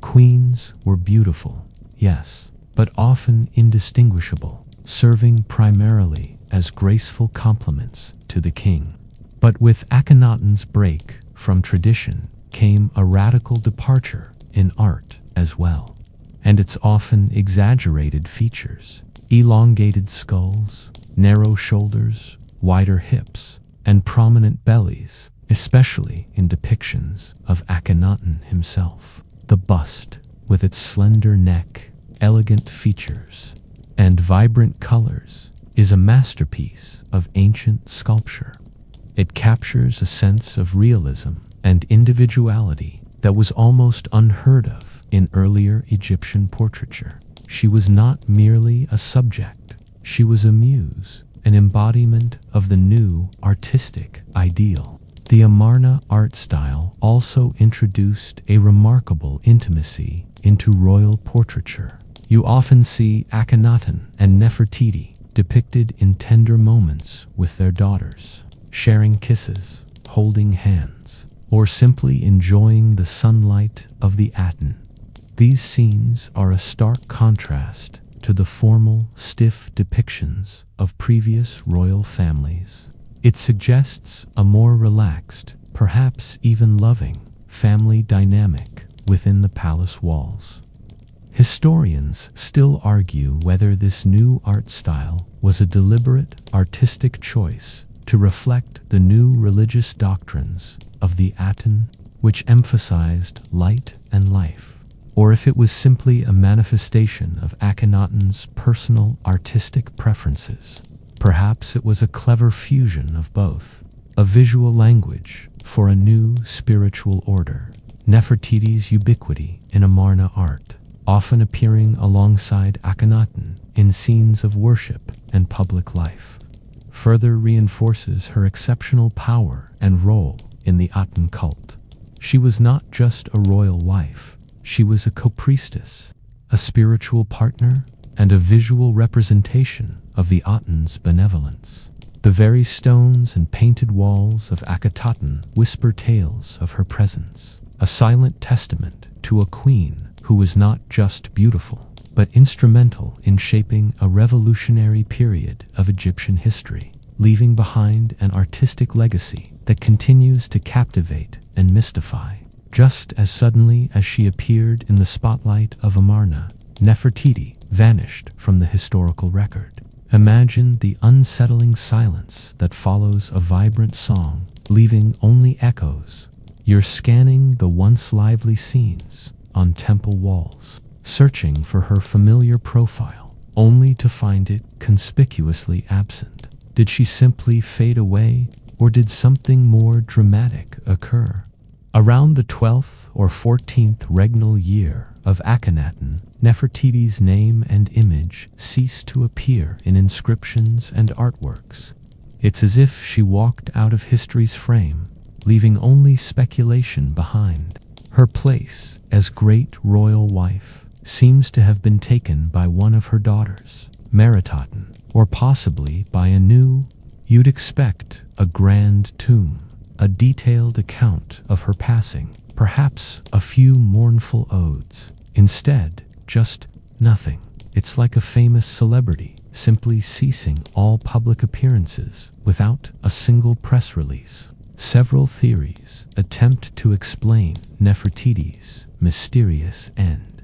Queens were beautiful, yes, but often indistinguishable, serving primarily as graceful complements to the king. But with Akhenaten's break from tradition came a radical departure in art as well, and its often exaggerated features: elongated skulls, narrow shoulders, wider hips, and prominent bellies especially in depictions of Akhenaten himself. The bust, with its slender neck, elegant features, and vibrant colors, is a masterpiece of ancient sculpture. It captures a sense of realism and individuality that was almost unheard of in earlier Egyptian portraiture. She was not merely a subject, she was a muse, an embodiment of the new artistic ideal. The Amarna art style also introduced a remarkable intimacy into royal portraiture. You often see Akhenaten and Nefertiti depicted in tender moments with their daughters, sharing kisses, holding hands, or simply enjoying the sunlight of the Aten. These scenes are a stark contrast to the formal, stiff depictions of previous royal families. It suggests a more relaxed, perhaps even loving, family dynamic within the palace walls. Historians still argue whether this new art style was a deliberate artistic choice to reflect the new religious doctrines of the Aten, which emphasized light and life, or if it was simply a manifestation of Akhenaten's personal artistic preferences. Perhaps it was a clever fusion of both, a visual language for a new spiritual order. Nefertiti's ubiquity in Amarna art, often appearing alongside Akhenaten in scenes of worship and public life, further reinforces her exceptional power and role in the Aten cult. She was not just a royal wife, she was a co-priestess, a spiritual partner, and a visual representation of the Aten's benevolence. The very stones and painted walls of Akhenaten whisper tales of her presence, a silent testament to a queen who was not just beautiful, but instrumental in shaping a revolutionary period of Egyptian history, leaving behind an artistic legacy that continues to captivate and mystify. Just as suddenly as she appeared in the spotlight of Amarna, Nefertiti vanished from the historical record. Imagine the unsettling silence that follows a vibrant song, leaving only echoes. You're scanning the once lively scenes on temple walls, searching for her familiar profile, only to find it conspicuously absent. Did she simply fade away, or did something more dramatic occur? Around the 12th or 14th regnal year of Akhenaten, Nefertiti's name and image ceased to appear in inscriptions and artworks. It's as if she walked out of history's frame, leaving only speculation behind. Her place as great royal wife seems to have been taken by one of her daughters, Meritaten, or possibly by a new, you'd expect, a grand tomb, a detailed account of her passing, perhaps a few mournful odes. Instead, just nothing. It's like a famous celebrity simply ceasing all public appearances without a single press release. Several theories attempt to explain Nefertiti's mysterious end.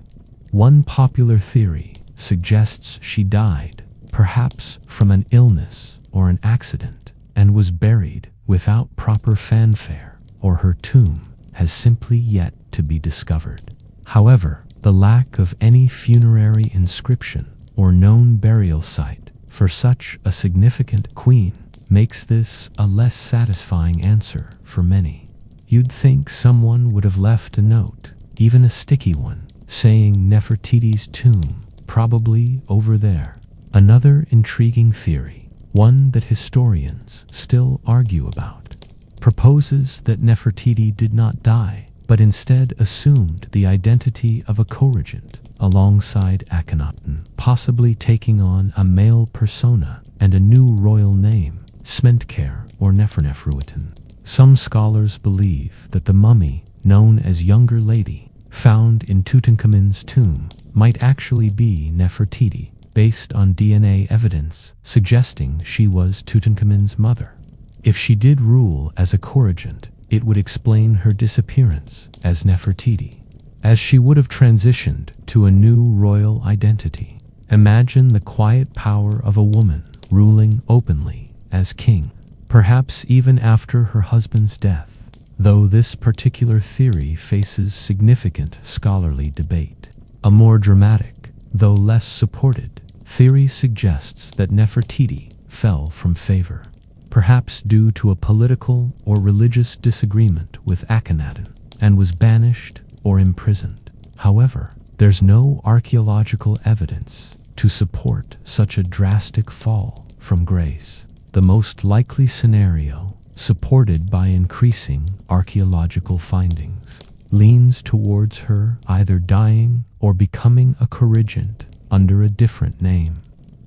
One popular theory suggests she died, perhaps from an illness or an accident, and was buried without proper fanfare, or her tomb has simply yet to be discovered. However, the lack of any funerary inscription or known burial site for such a significant queen makes this a less satisfying answer for many. You'd think someone would have left a note, even a sticky one, saying Nefertiti's tomb, probably over there. Another intriguing theory, one that historians still argue about, proposes that Nefertiti did not die, but instead assumed the identity of a co-regent alongside Akhenaten, possibly taking on a male persona and a new royal name, Smenkhkare or Neferneferuiten. Some scholars believe that the mummy, known as Younger Lady, found in Tutankhamun's tomb, might actually be Nefertiti, based on DNA evidence suggesting she was Tutankhamun's mother. If she did rule as a co-regent, it would explain her disappearance as Nefertiti, as she would have transitioned to a new royal identity. Imagine the quiet power of a woman ruling openly as king, perhaps even after her husband's death. though this particular theory faces significant scholarly debate. A more dramatic, though less supported, theory suggests that Nefertiti fell from favor, perhaps due to a political or religious disagreement with Akhenaten, and was banished or imprisoned. However, there's no archaeological evidence to support such a drastic fall from grace. The most likely scenario, supported by increasing archaeological findings, leans towards her either dying or becoming a corregent under a different name.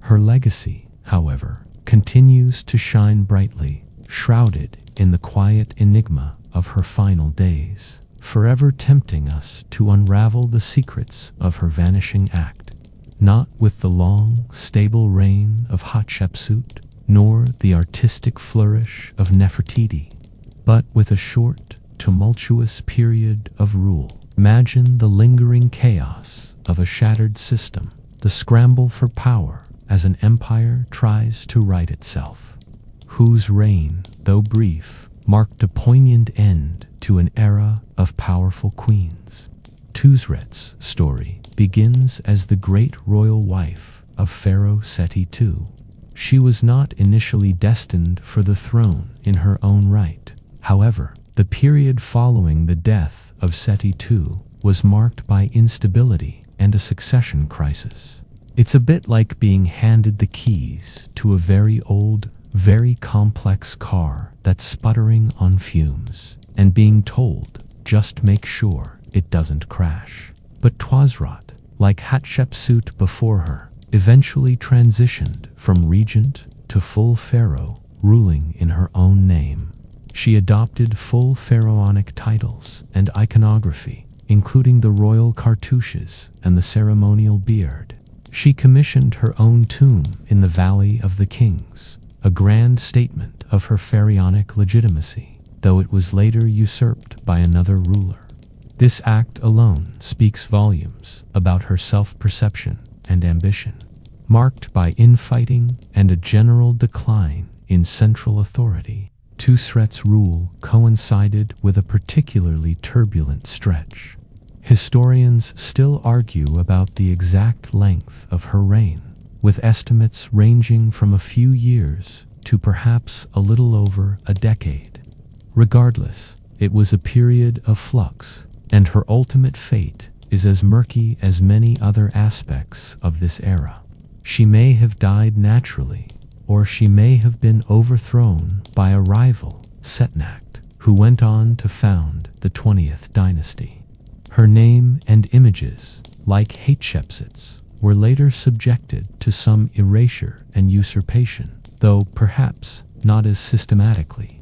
Her legacy, however, continues to shine brightly, shrouded in the quiet enigma of her final days, forever tempting us to unravel the secrets of her vanishing act. Not with the long, stable reign of Hatshepsut, nor the artistic flourish of Nefertiti, but with a short, tumultuous period of rule. Imagine the lingering chaos of a shattered system, the scramble for power as an empire tries to right itself, whose reign, though brief, marked a poignant end to an era of powerful queens. Tuzret's story begins as the great royal wife of Pharaoh Seti II. She was not initially destined for the throne in her own right. However, the period following the death of Seti II was marked by instability and a succession crisis. It's a bit like being handed the keys to a very old, very complex car that's sputtering on fumes, and being told, just make sure it doesn't crash. But Tuzret, like Hatshepsut before her, eventually transitioned from regent to full pharaoh, ruling in her own name. She adopted full pharaonic titles and iconography, including the royal cartouches and the ceremonial beard. She commissioned her own tomb in the Valley of the Kings, a grand statement of her pharaonic legitimacy, though it was later usurped by another ruler. This act alone speaks volumes about her self-perception and ambition, marked by infighting and a general decline in central authority. Tuzret's rule coincided with a particularly turbulent stretch. Historians still argue about the exact length of her reign, with estimates ranging from a few years to perhaps a little over a decade. Regardless, it was a period of flux, and her ultimate fate is as murky as many other aspects of this era. She may have died naturally, or she may have been overthrown by a rival, Setnacht, who went on to found the 20th dynasty. Her name and images, like Hatshepsut's, were later subjected to some erasure and usurpation, though perhaps not as systematically.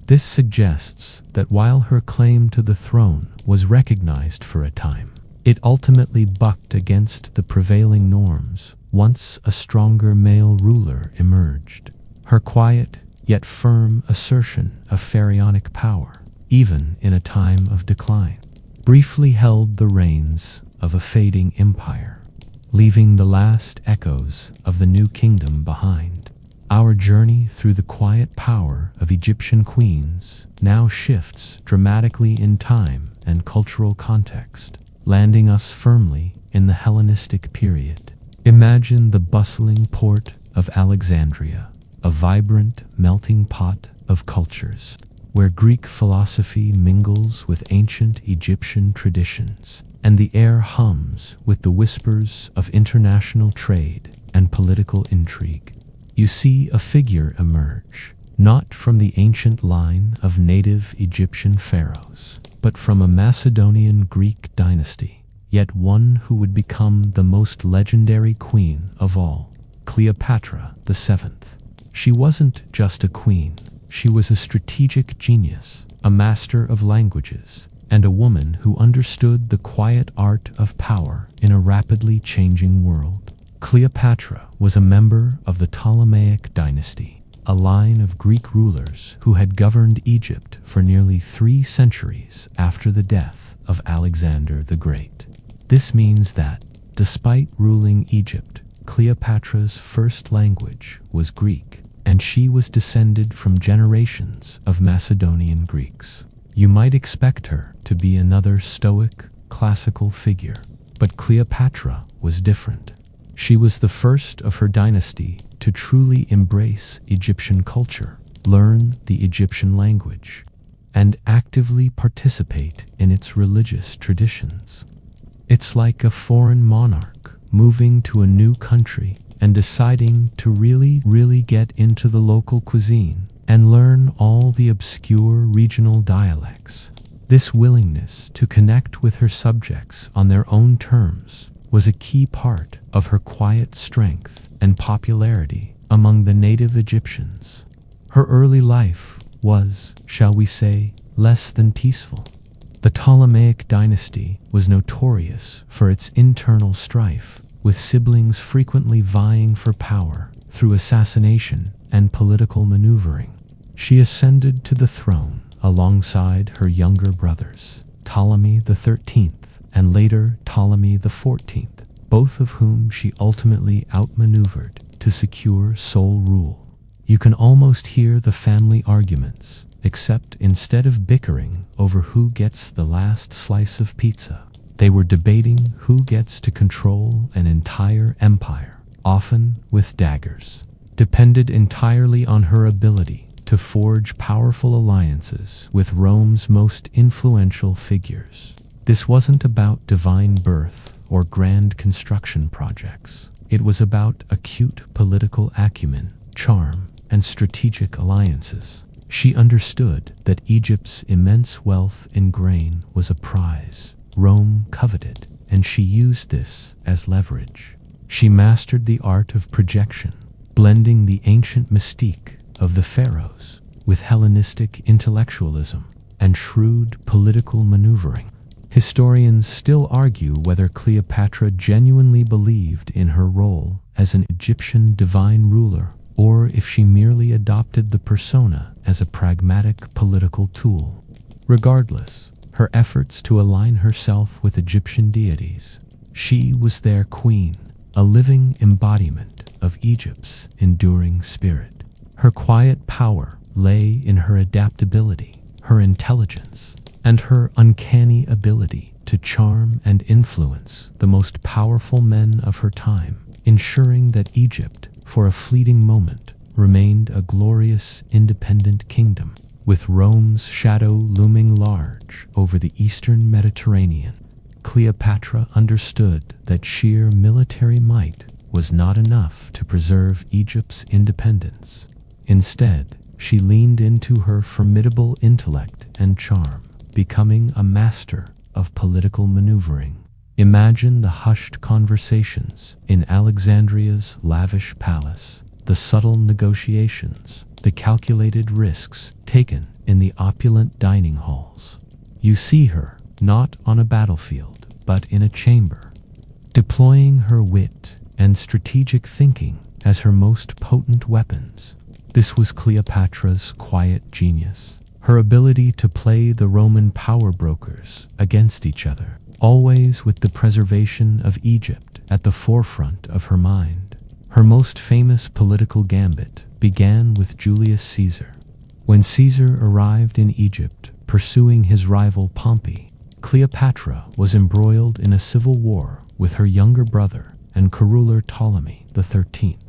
This suggests that while her claim to the throne was recognized for a time, it ultimately bucked against the prevailing norms once a stronger male ruler emerged. Her quiet, yet firm assertion of pharaonic power, even in a time of decline, briefly held the reins of a fading empire, leaving the last echoes of the new kingdom behind. Our journey through the quiet power of Egyptian queens now shifts dramatically in time and cultural context, landing us firmly in the Hellenistic period. Imagine the bustling port of Alexandria, a vibrant melting pot of cultures, where Greek philosophy mingles with ancient Egyptian traditions, and the air hums with the whispers of international trade and political intrigue. You see a figure emerge, not from the ancient line of native Egyptian pharaohs, but from a Macedonian Greek dynasty, yet one who would become the most legendary queen of all, Cleopatra VII. She wasn't just a queen, she was a strategic genius, a master of languages, and a woman who understood the quiet art of power in a rapidly changing world. Cleopatra was a member of the Ptolemaic dynasty, a line of Greek rulers who had governed Egypt for nearly 3 centuries after the death of Alexander the Great. This means that, despite ruling Egypt, Cleopatra's first language was Greek, and she was descended from generations of Macedonian Greeks. You might expect her to be another stoic, classical figure, but Cleopatra was different. She was the first of her dynasty to truly embrace Egyptian culture, learn the Egyptian language, and actively participate in its religious traditions. It's like a foreign monarch moving to a new country and deciding to really get into the local cuisine and learn all the obscure regional dialects. This willingness to connect with her subjects on their own terms was a key part of her quiet strength and popularity among the native Egyptians. Her early life was, shall we say, less than peaceful. The Ptolemaic dynasty was notorious for its internal strife, with siblings frequently vying for power through assassination and political maneuvering. She ascended to the throne alongside her younger brothers, Ptolemy XIII and later Ptolemy XIV, both of whom she ultimately outmaneuvered to secure sole rule. You can almost hear the family arguments, except instead of bickering over who gets the last slice of pizza, they were debating who gets to control an entire empire, often with daggers. Depended entirely on her ability to forge powerful alliances with Rome's most influential figures. This wasn't about divine birth or grand construction projects. It was about acute political acumen, charm, and strategic alliances. She understood that Egypt's immense wealth in grain was a prize Rome coveted, and she used this as leverage. She mastered the art of projection, blending the ancient mystique of the pharaohs with Hellenistic intellectualism and shrewd political maneuvering. Historians still argue whether Cleopatra genuinely believed in her role as an Egyptian divine ruler, or if she merely adopted the persona as a pragmatic political tool. Regardless, her efforts to align herself with Egyptian deities, she was their queen, a living embodiment of Egypt's enduring spirit. Her quiet power lay in her adaptability, her intelligence, and her uncanny ability to charm and influence the most powerful men of her time, ensuring that Egypt, for a fleeting moment, remained a glorious, independent kingdom, with Rome's shadow looming large over the eastern Mediterranean. Cleopatra understood that sheer military might was not enough to preserve Egypt's independence. Instead, she leaned into her formidable intellect and charm, becoming a master of political maneuvering. Imagine the hushed conversations in Alexandria's lavish palace, the subtle negotiations, the calculated risks taken in the opulent dining halls. You see her not on a battlefield, but in a chamber, deploying her wit and strategic thinking as her most potent weapons. This was Cleopatra's quiet genius, her ability to play the Roman power brokers against each other, always with the preservation of Egypt at the forefront of her mind. Her most famous political gambit began with Julius Caesar. When Caesar arrived in Egypt pursuing his rival Pompey, Cleopatra was embroiled in a civil war with her younger brother and co-ruler Ptolemy XIII.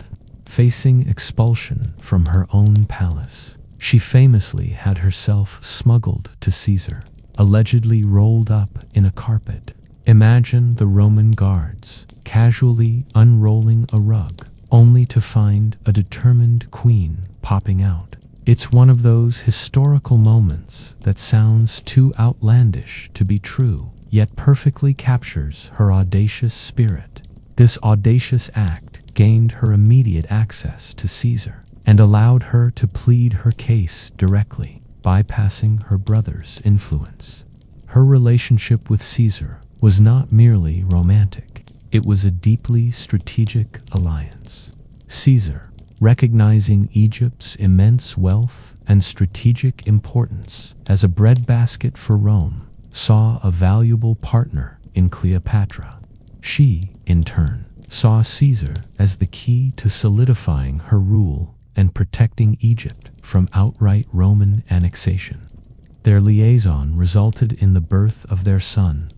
Facing expulsion from her own palace, she famously had herself smuggled to Caesar, allegedly rolled up in a carpet. Imagine the Roman guards casually unrolling a rug, only to find a determined queen popping out. It's one of those historical moments that sounds too outlandish to be true, yet perfectly captures her audacious spirit. This audacious act gained her immediate access to Caesar and allowed her to plead her case directly, bypassing her brother's influence. Her relationship with Caesar was not merely romantic, it was a deeply strategic alliance. Caesar, recognizing Egypt's immense wealth and strategic importance as a breadbasket for Rome, saw a valuable partner in Cleopatra. She, in turn, saw Caesar as the key to solidifying her rule and protecting Egypt from outright Roman annexation. Their liaison resulted in the birth of their son,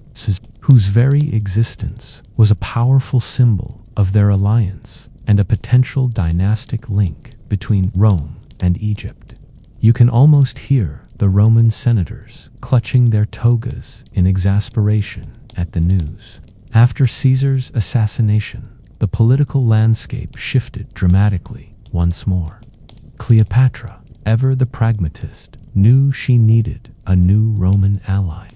whose very existence was a powerful symbol of their alliance and a potential dynastic link between Rome and Egypt. You can almost hear the Roman senators clutching their togas in exasperation at the news. After Caesar's assassination, the political landscape shifted dramatically once more. Cleopatra, ever the pragmatist, knew she needed a new Roman ally.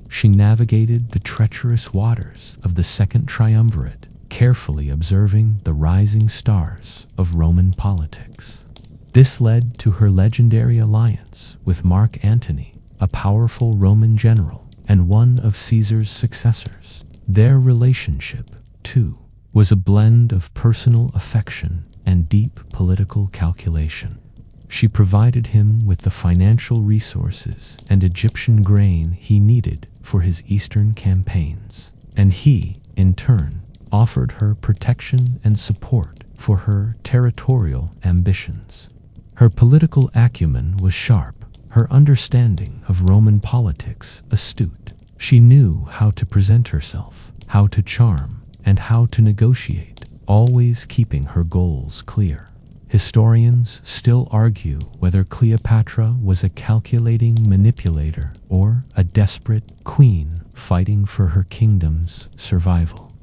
She navigated the treacherous waters of the Second Triumvirate, carefully observing the rising stars of Roman politics. This led to her legendary alliance with Mark Antony, a powerful Roman general and one of Caesar's successors. Their relationship, too, was a blend of personal affection and deep political calculation. She provided him with the financial resources and Egyptian grain he needed for his eastern campaigns, and he, in turn, offered her protection and support for her territorial ambitions. Her political acumen was sharp, her understanding of Roman politics astute. She knew how to present herself, how to charm, and how to negotiate, always keeping her goals clear. Historians still argue whether Cleopatra was a calculating manipulator or a desperate queen fighting for her kingdom's survival.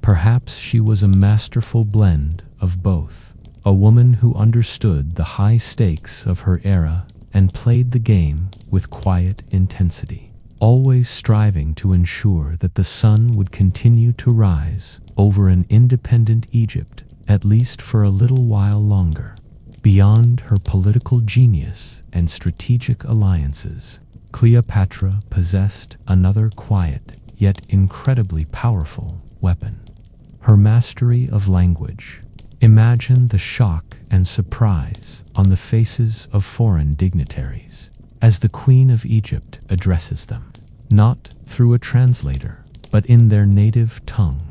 Perhaps she was a masterful blend of both, a woman who understood the high stakes of her era and played the game with quiet intensity, always striving to ensure that the sun would continue to rise over an independent Egypt, at least for a little while longer. Beyond her political genius and strategic alliances, Cleopatra possessed another quiet yet incredibly powerful weapon: her mastery of language. Imagine the shock and surprise on the faces of foreign dignitaries as the Queen of Egypt addresses them, not through a translator, but in their native tongue.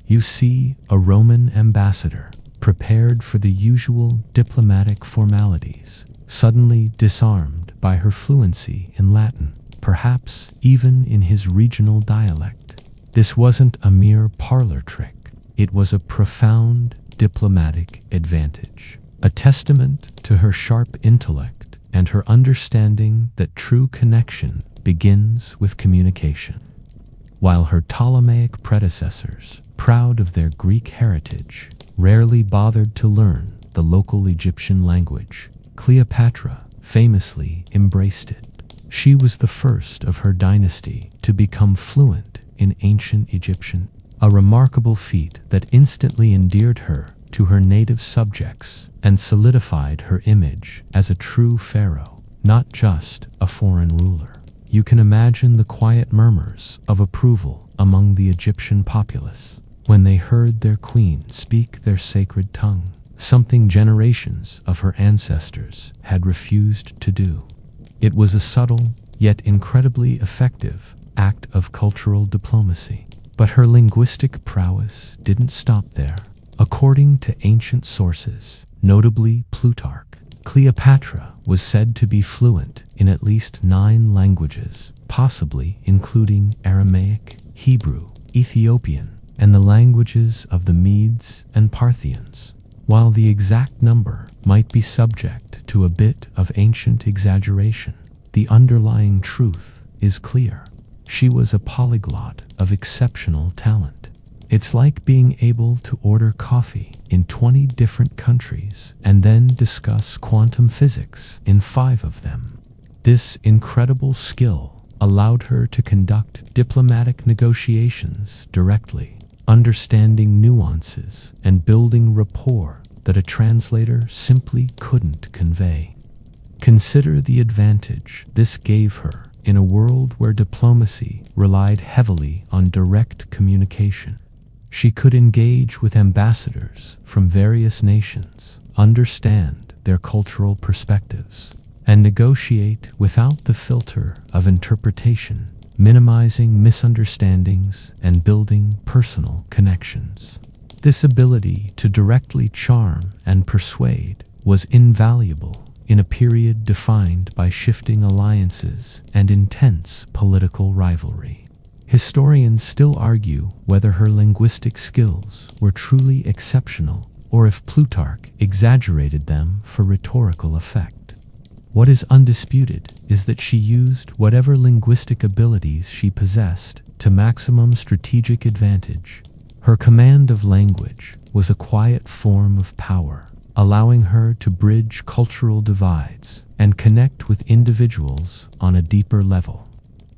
You see a Roman ambassador, prepared for the usual diplomatic formalities, suddenly disarmed by her fluency in Latin, perhaps even in his regional dialect. This wasn't a mere parlor trick. It was a profound diplomatic advantage, a testament to her sharp intellect and her understanding that true connection begins with communication. While her Ptolemaic predecessors, proud of their Greek heritage, rarely bothered to learn the local Egyptian language, Cleopatra famously embraced it. She was the first of her dynasty to become fluent in ancient Egyptian, a remarkable feat that instantly endeared her to her native subjects and solidified her image as a true pharaoh, not just a foreign ruler. You can imagine the quiet murmurs of approval among the Egyptian populace when they heard their queen speak their sacred tongue, something generations of her ancestors had refused to do. It was a subtle, yet incredibly effective, act of cultural diplomacy. But her linguistic prowess didn't stop there. According to ancient sources, notably Plutarch, Cleopatra was said to be fluent in at least 9 languages, possibly including Aramaic, Hebrew, Ethiopian, and the languages of the Medes and Parthians. While the exact number might be subject to a bit of ancient exaggeration, the underlying truth is clear. She was a polyglot of exceptional talent. It's like being able to order coffee in 20 different countries and then discuss quantum physics in 5 of them. This incredible skill allowed her to conduct diplomatic negotiations directly, understanding nuances and building rapport that a translator simply couldn't convey. Consider the advantage this gave her in a world where diplomacy relied heavily on direct communication. She could engage with ambassadors from various nations, understand their cultural perspectives, and negotiate without the filter of interpretation, minimizing misunderstandings and building personal connections. This ability to directly charm and persuade was invaluable in a period defined by shifting alliances and intense political rivalry. Historians still argue whether her linguistic skills were truly exceptional or if Plutarch exaggerated them for rhetorical effect. What is undisputed is that she used whatever linguistic abilities she possessed to maximum strategic advantage. Her command of language was a quiet form of power, allowing her to bridge cultural divides and connect with individuals on a deeper level.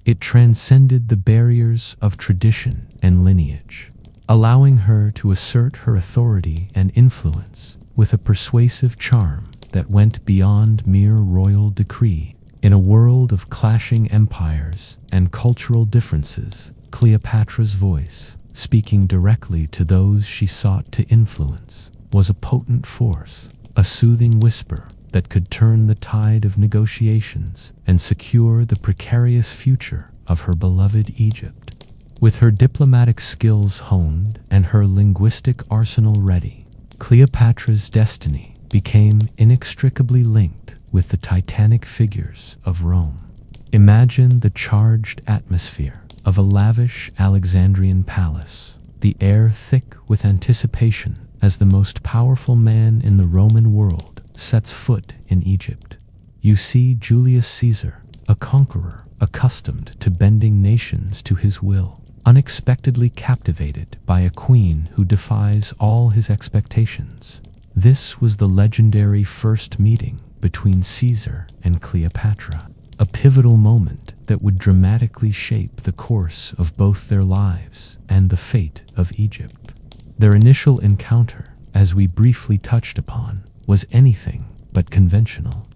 It transcended the barriers of tradition and lineage, allowing her to assert her authority and influence with a persuasive charm that went beyond mere royal decree. In a world of clashing empires and cultural differences, Cleopatra's voice, speaking directly to those she sought to influence, was a potent force, a soothing whisper that could turn the tide of negotiations and secure the precarious future of her beloved Egypt. With her diplomatic skills honed and her linguistic arsenal ready, Cleopatra's destiny became inextricably linked with the titanic figures of Rome. Imagine the charged atmosphere of a lavish Alexandrian palace, the air thick with anticipation as the most powerful man in the Roman world sets foot in Egypt. You see Julius Caesar, a conqueror accustomed to bending nations to his will, unexpectedly captivated by a queen who defies all his expectations. This was the legendary first meeting between Caesar and Cleopatra, a pivotal moment that would dramatically shape the course of both their lives and the fate of Egypt. Their initial encounter, as we briefly touched upon, was anything but conventional.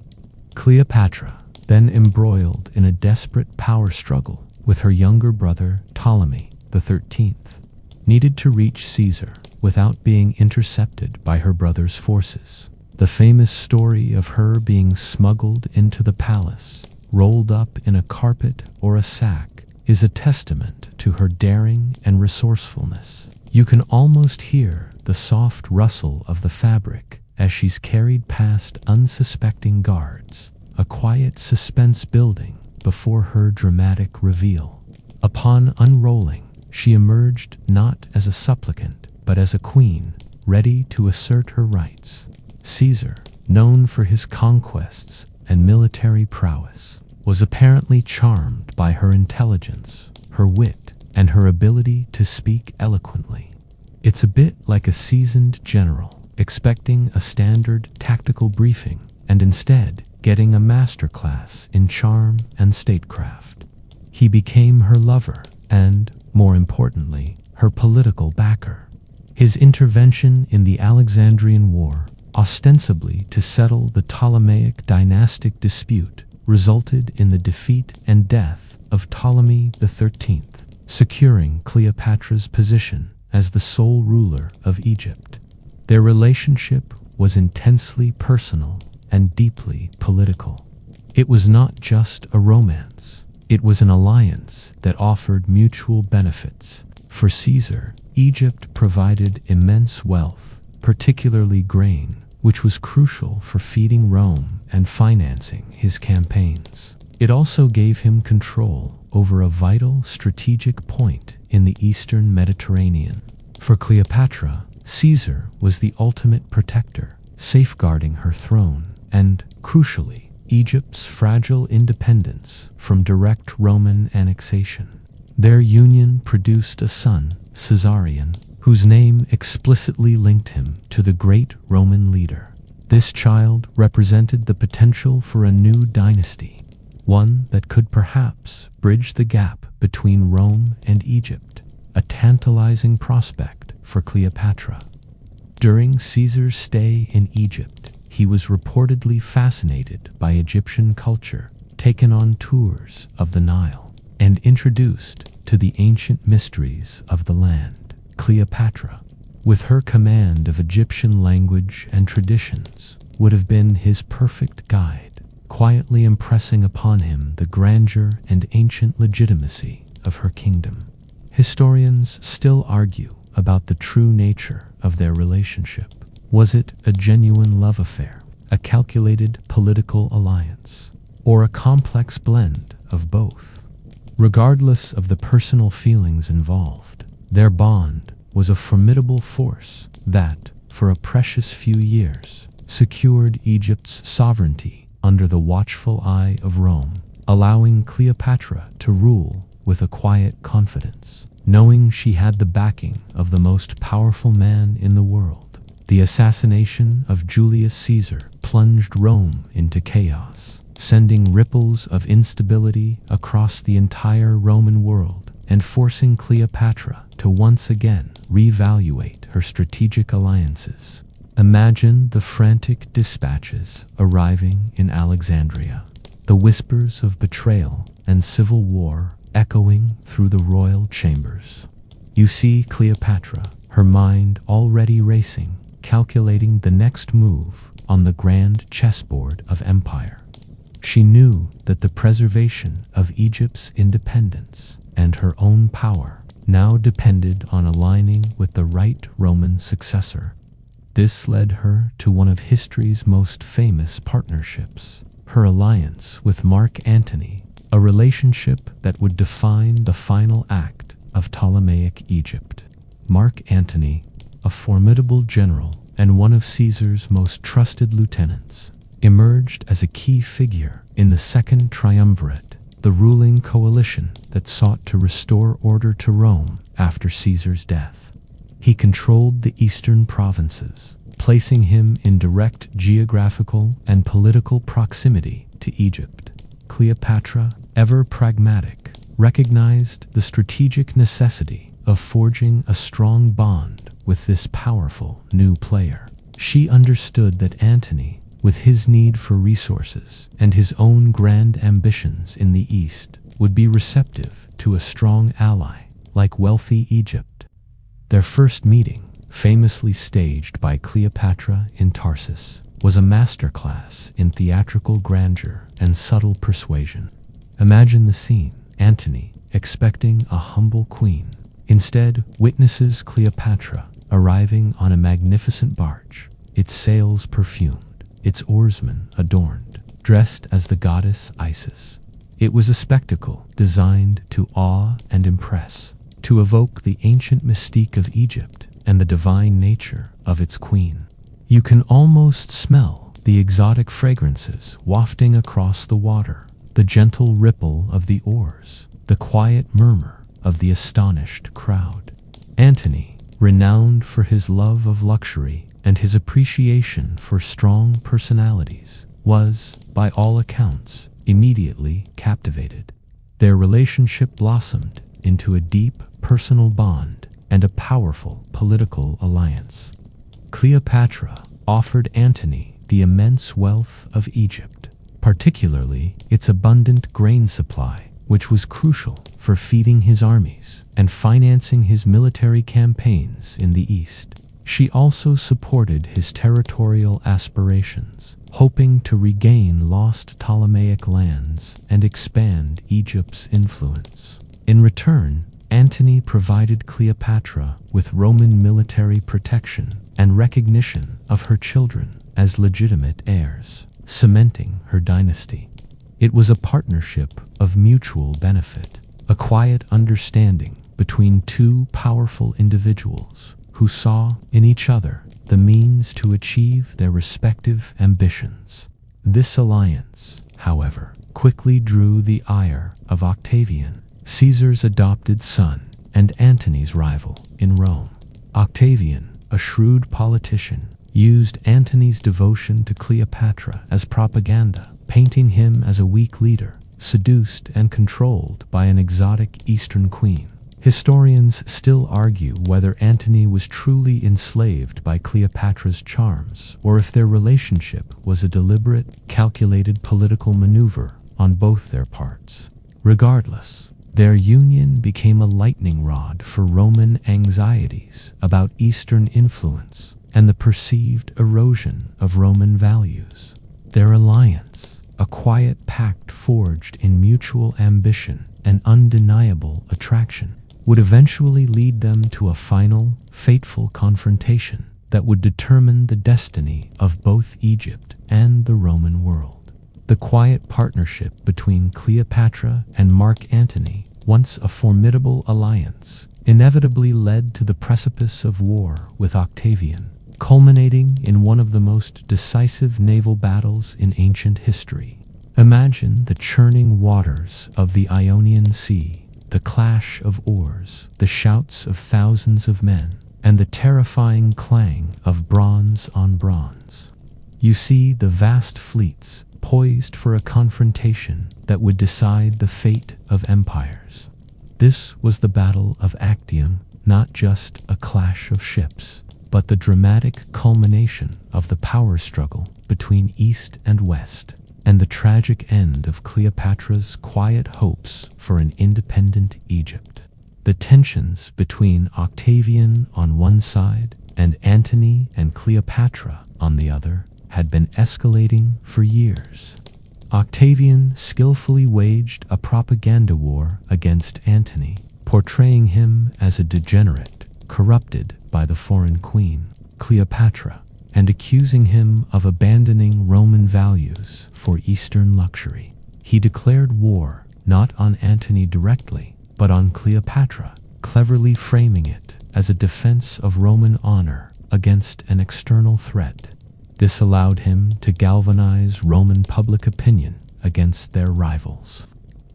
Cleopatra, then embroiled in a desperate power struggle with her younger brother Ptolemy XIII, needed to reach Caesar without being intercepted by her brother's forces. The famous story of her being smuggled into the palace, rolled up in a carpet or a sack, is a testament to her daring and resourcefulness. You can almost hear the soft rustle of the fabric as she's carried past unsuspecting guards, a quiet suspense building before her dramatic reveal. Upon unrolling, she emerged not as a supplicant, but as a queen, ready to assert her rights. Caesar, known for his conquests and military prowess, was apparently charmed by her intelligence, her wit, and her ability to speak eloquently. It's a bit like a seasoned general expecting a standard tactical briefing and instead getting a masterclass in charm and statecraft. He became her lover and, more importantly, her political backer. His intervention in the Alexandrian War, ostensibly to settle the Ptolemaic dynastic dispute, resulted in the defeat and death of Ptolemy XIII, securing Cleopatra's position as the sole ruler of Egypt. Their relationship was intensely personal and deeply political. It was not just a romance, it was an alliance that offered mutual benefits. For Caesar, Egypt provided immense wealth, particularly grain, which was crucial for feeding Rome and financing his campaigns. It also gave him control over a vital strategic point in the eastern Mediterranean. For Cleopatra, Caesar was the ultimate protector, safeguarding her throne and, crucially, Egypt's fragile independence from direct Roman annexation. Their union produced a son, Caesarion, whose name explicitly linked him to the great Roman leader. This child represented the potential for a new dynasty, one that could perhaps bridge the gap between Rome and Egypt, a tantalizing prospect for Cleopatra. During Caesar's stay in Egypt, he was reportedly fascinated by Egyptian culture, taken on tours of the Nile, and introduced to the ancient mysteries of the land. Cleopatra, with her command of Egyptian language and traditions, would have been his perfect guide, quietly impressing upon him the grandeur and ancient legitimacy of her kingdom. Historians still argue about the true nature of their relationship. Was it a genuine love affair, a calculated political alliance, or a complex blend of both. Regardless of the personal feelings involved, their bond was a formidable force that, for a precious few years, secured Egypt's sovereignty under the watchful eye of Rome, allowing Cleopatra to rule with a quiet confidence, knowing she had the backing of the most powerful man in the world. The assassination of Julius Caesar plunged Rome into chaos, sending ripples of instability across the entire Roman world and forcing Cleopatra to once again reevaluate her strategic alliances. Imagine the frantic dispatches arriving in Alexandria, the whispers of betrayal and civil war echoing through the royal chambers. You see Cleopatra, her mind already racing, calculating the next move on the grand chessboard of empire. She knew that the preservation of Egypt's independence and her own power now depended on aligning with the right Roman successor. This led her to one of history's most famous partnerships, her alliance with Mark Antony, a relationship that would define the final act of Ptolemaic Egypt. Mark Antony, a formidable general and one of Caesar's most trusted lieutenants, emerged as a key figure in the Second Triumvirate, the ruling coalition that sought to restore order to Rome after Caesar's death. He controlled the eastern provinces, placing him in direct geographical and political proximity to Egypt. Cleopatra, ever pragmatic, recognized the strategic necessity of forging a strong bond with this powerful new player. She understood that Antony, with his need for resources and his own grand ambitions in the East, would be receptive to a strong ally like wealthy Egypt. Their first meeting, famously staged by Cleopatra in Tarsus, was a masterclass in theatrical grandeur and subtle persuasion. Imagine the scene. Antony, expecting a humble queen, instead witnesses Cleopatra arriving on a magnificent barge, its sails perfumed, its oarsmen adorned, dressed as the goddess Isis. It was a spectacle designed to awe and impress, to evoke the ancient mystique of Egypt and the divine nature of its queen. You can almost smell the exotic fragrances wafting across the water, the gentle ripple of the oars, the quiet murmur of the astonished crowd. Antony, renowned for his love of luxury and his appreciation for strong personalities, was, by all accounts, immediately captivated. Their relationship blossomed into a deep personal bond and a powerful political alliance. Cleopatra offered Antony the immense wealth of Egypt, particularly its abundant grain supply, which was crucial for feeding his armies and financing his military campaigns in the East. She also supported his territorial aspirations, hoping to regain lost Ptolemaic lands and expand Egypt's influence. In return, Antony provided Cleopatra with Roman military protection and recognition of her children as legitimate heirs, cementing her dynasty. It was a partnership of mutual benefit, a quiet understanding between two powerful individuals who saw in each other the means to achieve their respective ambitions. This alliance, however, quickly drew the ire of Octavian, Caesar's adopted son and Antony's rival in Rome. Octavian, a shrewd politician, used Antony's devotion to Cleopatra as propaganda, painting him as a weak leader, seduced and controlled by an exotic Eastern queen. Historians still argue whether Antony was truly enslaved by Cleopatra's charms, or if their relationship was a deliberate, calculated political maneuver on both their parts. Regardless, their union became a lightning rod for Roman anxieties about Eastern influence and the perceived erosion of Roman values. Their alliance, a quiet pact forged in mutual ambition and undeniable attraction, would eventually lead them to a final, fateful confrontation that would determine the destiny of both Egypt and the Roman world. The quiet partnership between Cleopatra and Mark Antony, once a formidable alliance, inevitably led to the precipice of war with Octavian, culminating in one of the most decisive naval battles in ancient history. Imagine the churning waters of the Ionian Sea, the clash of oars, the shouts of thousands of men, and the terrifying clang of bronze on bronze. You see the vast fleets poised for a confrontation that would decide the fate of empires. This was the Battle of Actium, not just a clash of ships, but the dramatic culmination of the power struggle between East and West, and the tragic end of Cleopatra's quiet hopes for an independent Egypt. The tensions between Octavian on one side and Antony and Cleopatra on the other had been escalating for years. Octavian skillfully waged a propaganda war against Antony, portraying him as a degenerate, corrupted by the foreign queen, Cleopatra, and accusing him of abandoning Roman values for Eastern luxury. He declared war not on Antony directly, but on Cleopatra, cleverly framing it as a defense of Roman honor against an external threat. This allowed him to galvanize Roman public opinion against their rivals.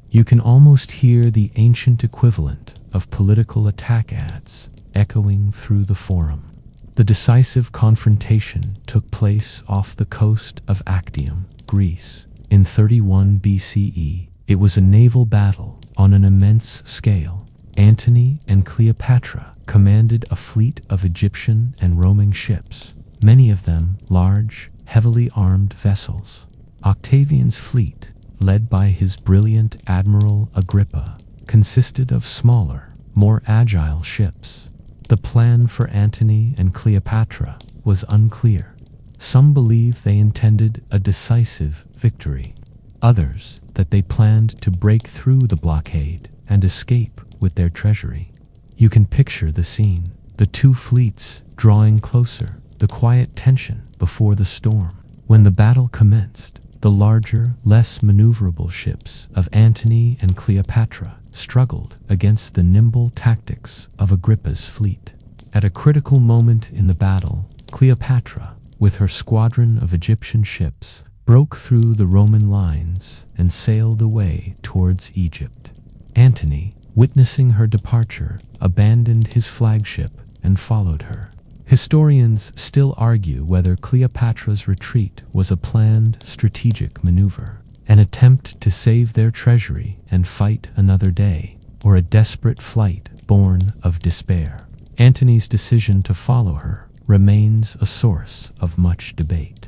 You can almost hear the ancient equivalent of political attack ads echoing through the forum. The decisive confrontation took place off the coast of Actium, Greece, in 31 BCE. It was a naval battle on an immense scale. Antony and Cleopatra commanded a fleet of Egyptian and Roman ships, many of them large, heavily armed vessels. Octavian's fleet, led by his brilliant Admiral Agrippa, consisted of smaller, more agile ships. The plan for Antony and Cleopatra was unclear. Some believe they intended a decisive victory. Others that they planned to break through the blockade and escape with their treasury. You can picture the scene, the two fleets drawing closer, the quiet tension before the storm. When the battle commenced, the larger, less maneuverable ships of Antony and Cleopatra struggled against the nimble tactics of Agrippa's fleet. At a critical moment in the battle, Cleopatra, with her squadron of Egyptian ships, broke through the Roman lines and sailed away towards Egypt. Antony, witnessing her departure, abandoned his flagship and followed her. Historians still argue whether Cleopatra's retreat was a planned strategic maneuver, an attempt to save their treasury and fight another day, or a desperate flight born of despair. Antony's decision to follow her remains a source of much debate.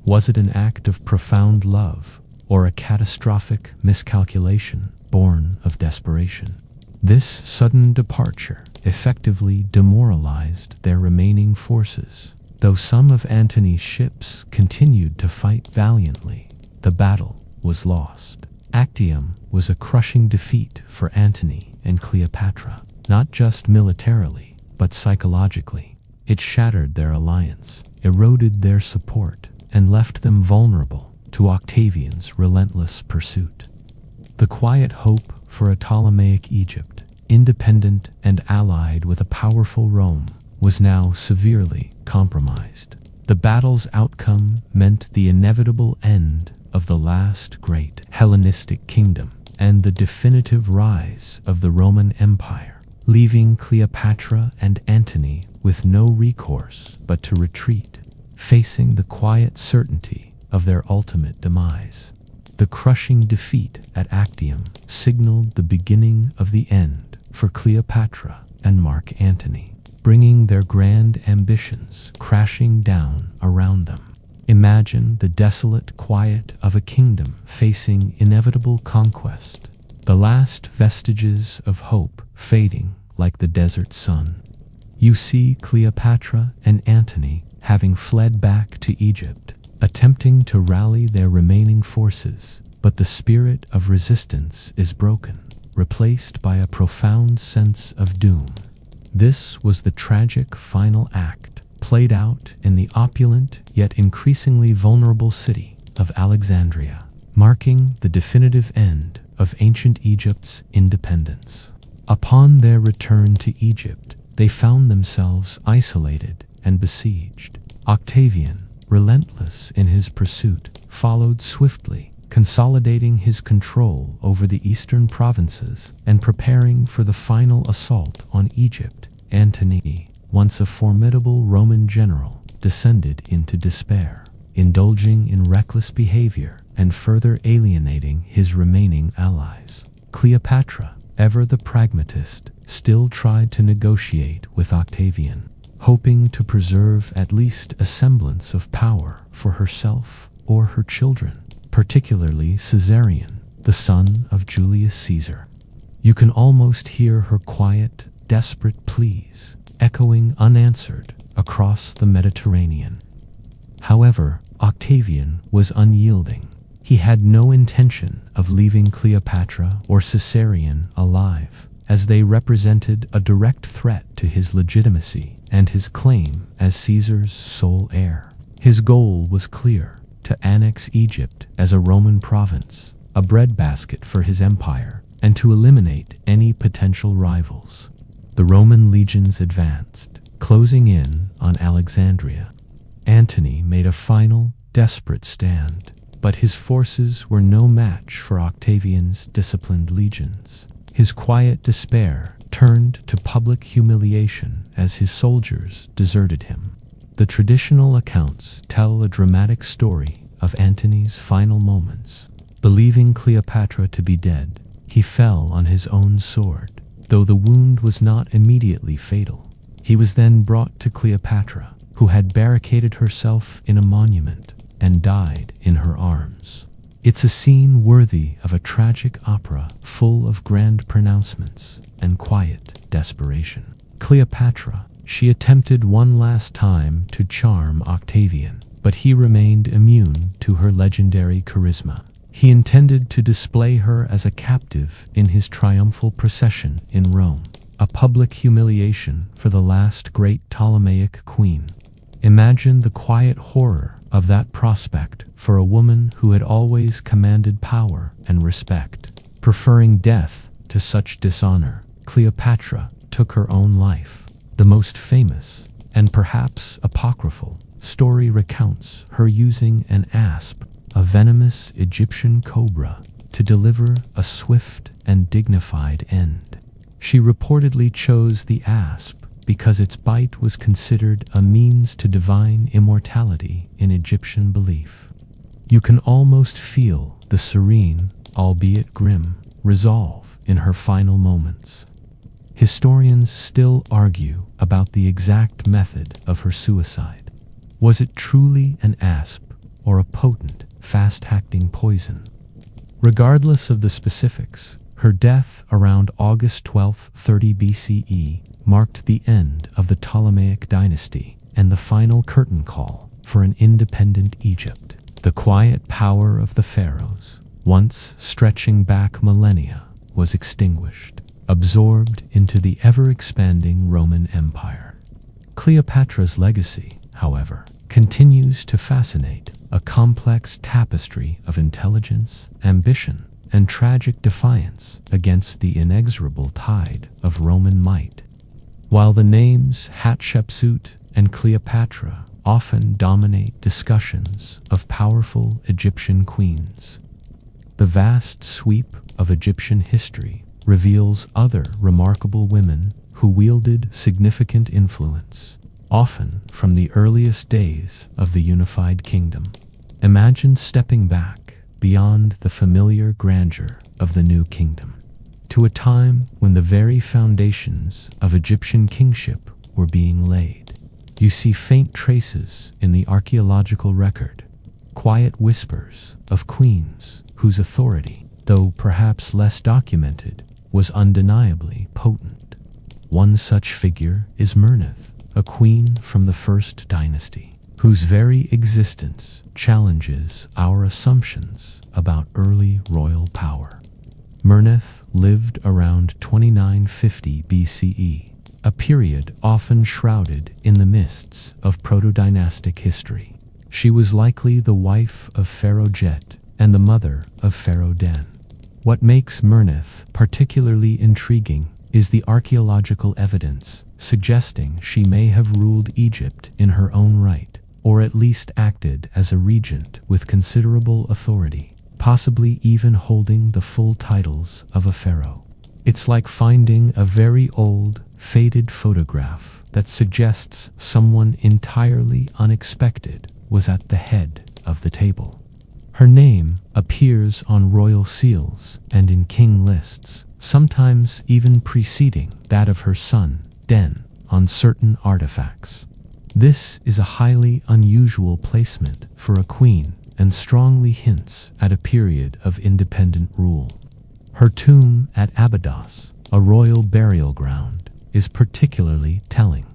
Was it an act of profound love, or a catastrophic miscalculation born of desperation? This sudden departure effectively demoralized their remaining forces. Though some of Antony's ships continued to fight valiantly, the battle was lost. Actium was a crushing defeat for Antony and Cleopatra, not just militarily, but psychologically. It shattered their alliance, eroded their support, and left them vulnerable to Octavian's relentless pursuit. The quiet hope for a Ptolemaic Egypt, independent and allied with a powerful Rome, was now severely compromised. The battle's outcome meant the inevitable end of the last great Hellenistic kingdom and the definitive rise of the Roman Empire, leaving Cleopatra and Antony with no recourse but to retreat, facing the quiet certainty of their ultimate demise. The crushing defeat at Actium signaled the beginning of the end for Cleopatra and Mark Antony, bringing their grand ambitions crashing down around them. Imagine the desolate quiet of a kingdom facing inevitable conquest, the last vestiges of hope fading like the desert sun. You see Cleopatra and Antony having fled back to Egypt, attempting to rally their remaining forces, but the spirit of resistance is broken, replaced by a profound sense of doom. This was the tragic final act, played out in the opulent yet increasingly vulnerable city of Alexandria, marking the definitive end of ancient Egypt's independence. Upon their return to Egypt, they found themselves isolated and besieged. Octavian, relentless in his pursuit, followed swiftly, consolidating his control over the eastern provinces and preparing for the final assault on Egypt. Antony, once a formidable Roman general, descended into despair, indulging in reckless behavior and further alienating his remaining allies. Cleopatra, ever the pragmatist, still tried to negotiate with Octavian, hoping to preserve at least a semblance of power for herself or her children, particularly Caesarion, the son of Julius Caesar. You can almost hear her quiet, desperate pleas echoing unanswered across the Mediterranean. However, Octavian was unyielding. He had no intention of leaving Cleopatra or Caesarion alive, as they represented a direct threat to his legitimacy and his claim as Caesar's sole heir. His goal was clear: to annex Egypt as a Roman province, a breadbasket for his empire, and to eliminate any potential rivals. The Roman legions advanced, closing in on Alexandria. Antony made a final, desperate stand, but his forces were no match for Octavian's disciplined legions. His quiet despair turned to public humiliation as his soldiers deserted him. The traditional accounts tell a dramatic story of Antony's final moments. Believing Cleopatra to be dead, he fell on his own sword, though the wound was not immediately fatal. He was then brought to Cleopatra, who had barricaded herself in a monument, and died in her arms. It's a scene worthy of a tragic opera full of grand pronouncements and quiet desperation. Cleopatra, she attempted one last time to charm Octavian, but he remained immune to her legendary charisma. He intended to display her as a captive in his triumphal procession in Rome, a public humiliation for the last great Ptolemaic queen. Imagine the quiet horror of that prospect for a woman who had always commanded power and respect. Preferring death to such dishonor, Cleopatra took her own life. The most famous, and perhaps apocryphal, story recounts her using an asp, a venomous Egyptian cobra, to deliver a swift and dignified end. She reportedly chose the asp because its bite was considered a means to divine immortality in Egyptian belief. You can almost feel the serene, albeit grim, resolve in her final moments. Historians still argue about the exact method of her suicide. Was it truly an asp or a potent, fast-acting poison? Regardless of the specifics, her death around August 12, 30 BCE marked the end of the Ptolemaic dynasty and the final curtain call for an independent Egypt. The quiet power of the pharaohs, once stretching back millennia, was extinguished, absorbed into the ever-expanding Roman Empire. Cleopatra's legacy, however, continues to fascinate, a complex tapestry of intelligence, ambition, and tragic defiance against the inexorable tide of Roman might. While the names Hatshepsut and Cleopatra often dominate discussions of powerful Egyptian queens, the vast sweep of Egyptian history reveals other remarkable women who wielded significant influence, often from the earliest days of the unified kingdom. Imagine stepping back beyond the familiar grandeur of the new kingdom, to a time when the very foundations of Egyptian kingship were being laid. You see faint traces in the archaeological record, quiet whispers of queens whose authority, though perhaps less documented, was undeniably potent. One such figure is Merneth, a queen from the First Dynasty, whose very existence challenges our assumptions about early royal power. Merneth lived around 2950 BCE, a period often shrouded in the mists of proto-dynastic history. She was likely the wife of Pharaoh Jet and the mother of Pharaoh Den. What makes Mernith particularly intriguing is the archaeological evidence suggesting she may have ruled Egypt in her own right, or at least acted as a regent with considerable authority, possibly even holding the full titles of a pharaoh. It's like finding a very old, faded photograph that suggests someone entirely unexpected was at the head of the table. Her name appears on royal seals and in king lists, sometimes even preceding that of her son, Den, on certain artifacts. This is a highly unusual placement for a queen and strongly hints at a period of independent rule. Her tomb at Abydos, a royal burial ground, is particularly telling.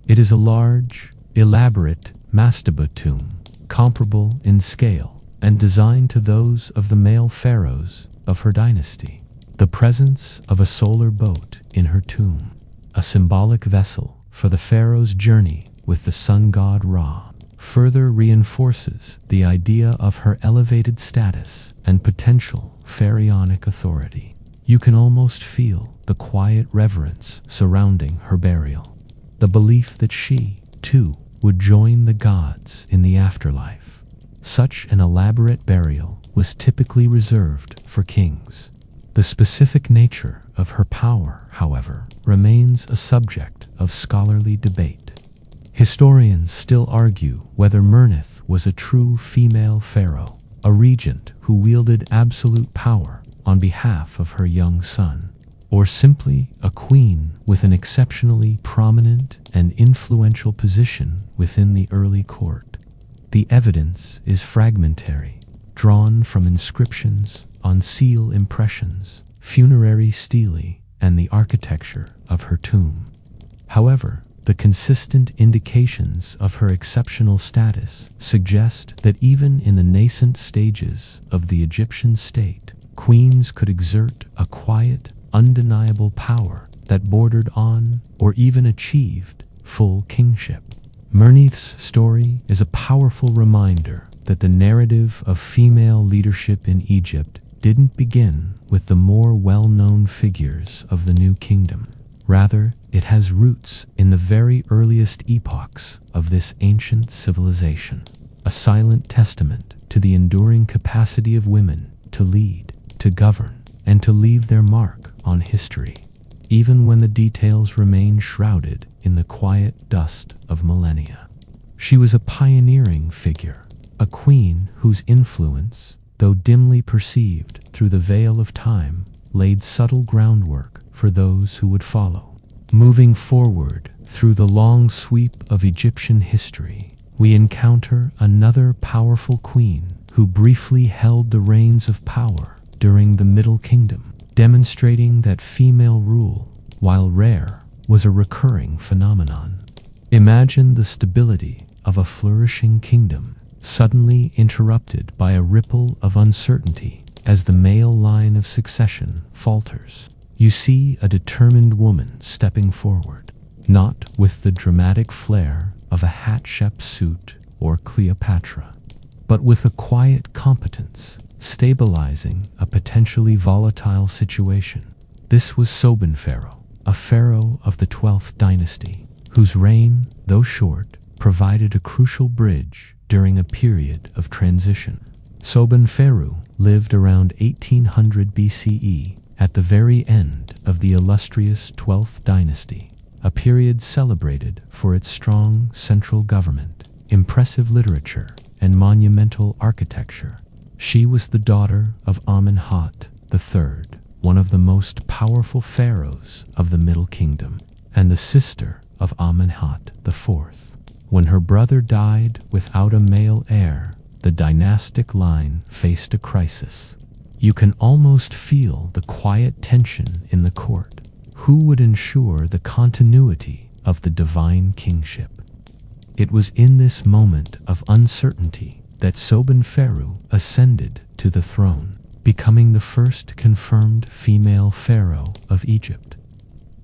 It is a large, elaborate mastaba tomb, comparable in scale and designed to those of the male pharaohs of her dynasty. The presence of a solar boat in her tomb, a symbolic vessel for the pharaoh's journey with the sun god Ra, further reinforces the idea of her elevated status and potential pharaonic authority. You can almost feel the quiet reverence surrounding her burial, the belief that she, too, would join the gods in the afterlife. Such an elaborate burial was typically reserved for kings. The specific nature of her power, however, remains a subject of scholarly debate. Historians still argue whether Mernith was a true female pharaoh, a regent who wielded absolute power on behalf of her young son, or simply a queen with an exceptionally prominent and influential position within the early court. The evidence is fragmentary, drawn from inscriptions on seal impressions, funerary stelae, and the architecture of her tomb. However, the consistent indications of her exceptional status suggest that even in the nascent stages of the Egyptian state, queens could exert a quiet, undeniable power that bordered on, or even achieved, full kingship. Mernith's story is a powerful reminder that the narrative of female leadership in Egypt didn't begin with the more well-known figures of the New Kingdom. Rather, it has roots in the very earliest epochs of this ancient civilization, a silent testament to the enduring capacity of women to lead, to govern, and to leave their mark on history, even when the details remain shrouded in the quiet dust of millennia. She was a pioneering figure, a queen whose influence, though dimly perceived through the veil of time, laid subtle groundwork for those who would follow. Moving forward through the long sweep of Egyptian history, we encounter another powerful queen who briefly held the reins of power during the Middle Kingdom, demonstrating that female rule, while rare, was a recurring phenomenon. Imagine the stability of a flourishing kingdom suddenly interrupted by a ripple of uncertainty as the male line of succession falters. You see a determined woman stepping forward, not with the dramatic flair of a Hatshepsut or Cleopatra, but with a quiet competence, stabilizing a potentially volatile situation. This was Pharaoh, a pharaoh of the 12th dynasty, whose reign, though short, provided a crucial bridge during a period of transition. Pharaoh lived around 1800 BCE at the very end of the illustrious 12th dynasty, a period celebrated for its strong central government, impressive literature, and monumental architecture. She was the daughter of Amenhotep III, one of the most powerful pharaohs of the Middle Kingdom, and the sister of Amenhotep IV. When her brother died without a male heir, the dynastic line faced a crisis. You can almost feel the quiet tension in the court. Who would ensure the continuity of the divine kingship? It was in this moment of uncertainty that Pharaoh ascended to the throne, becoming the first confirmed female pharaoh of Egypt.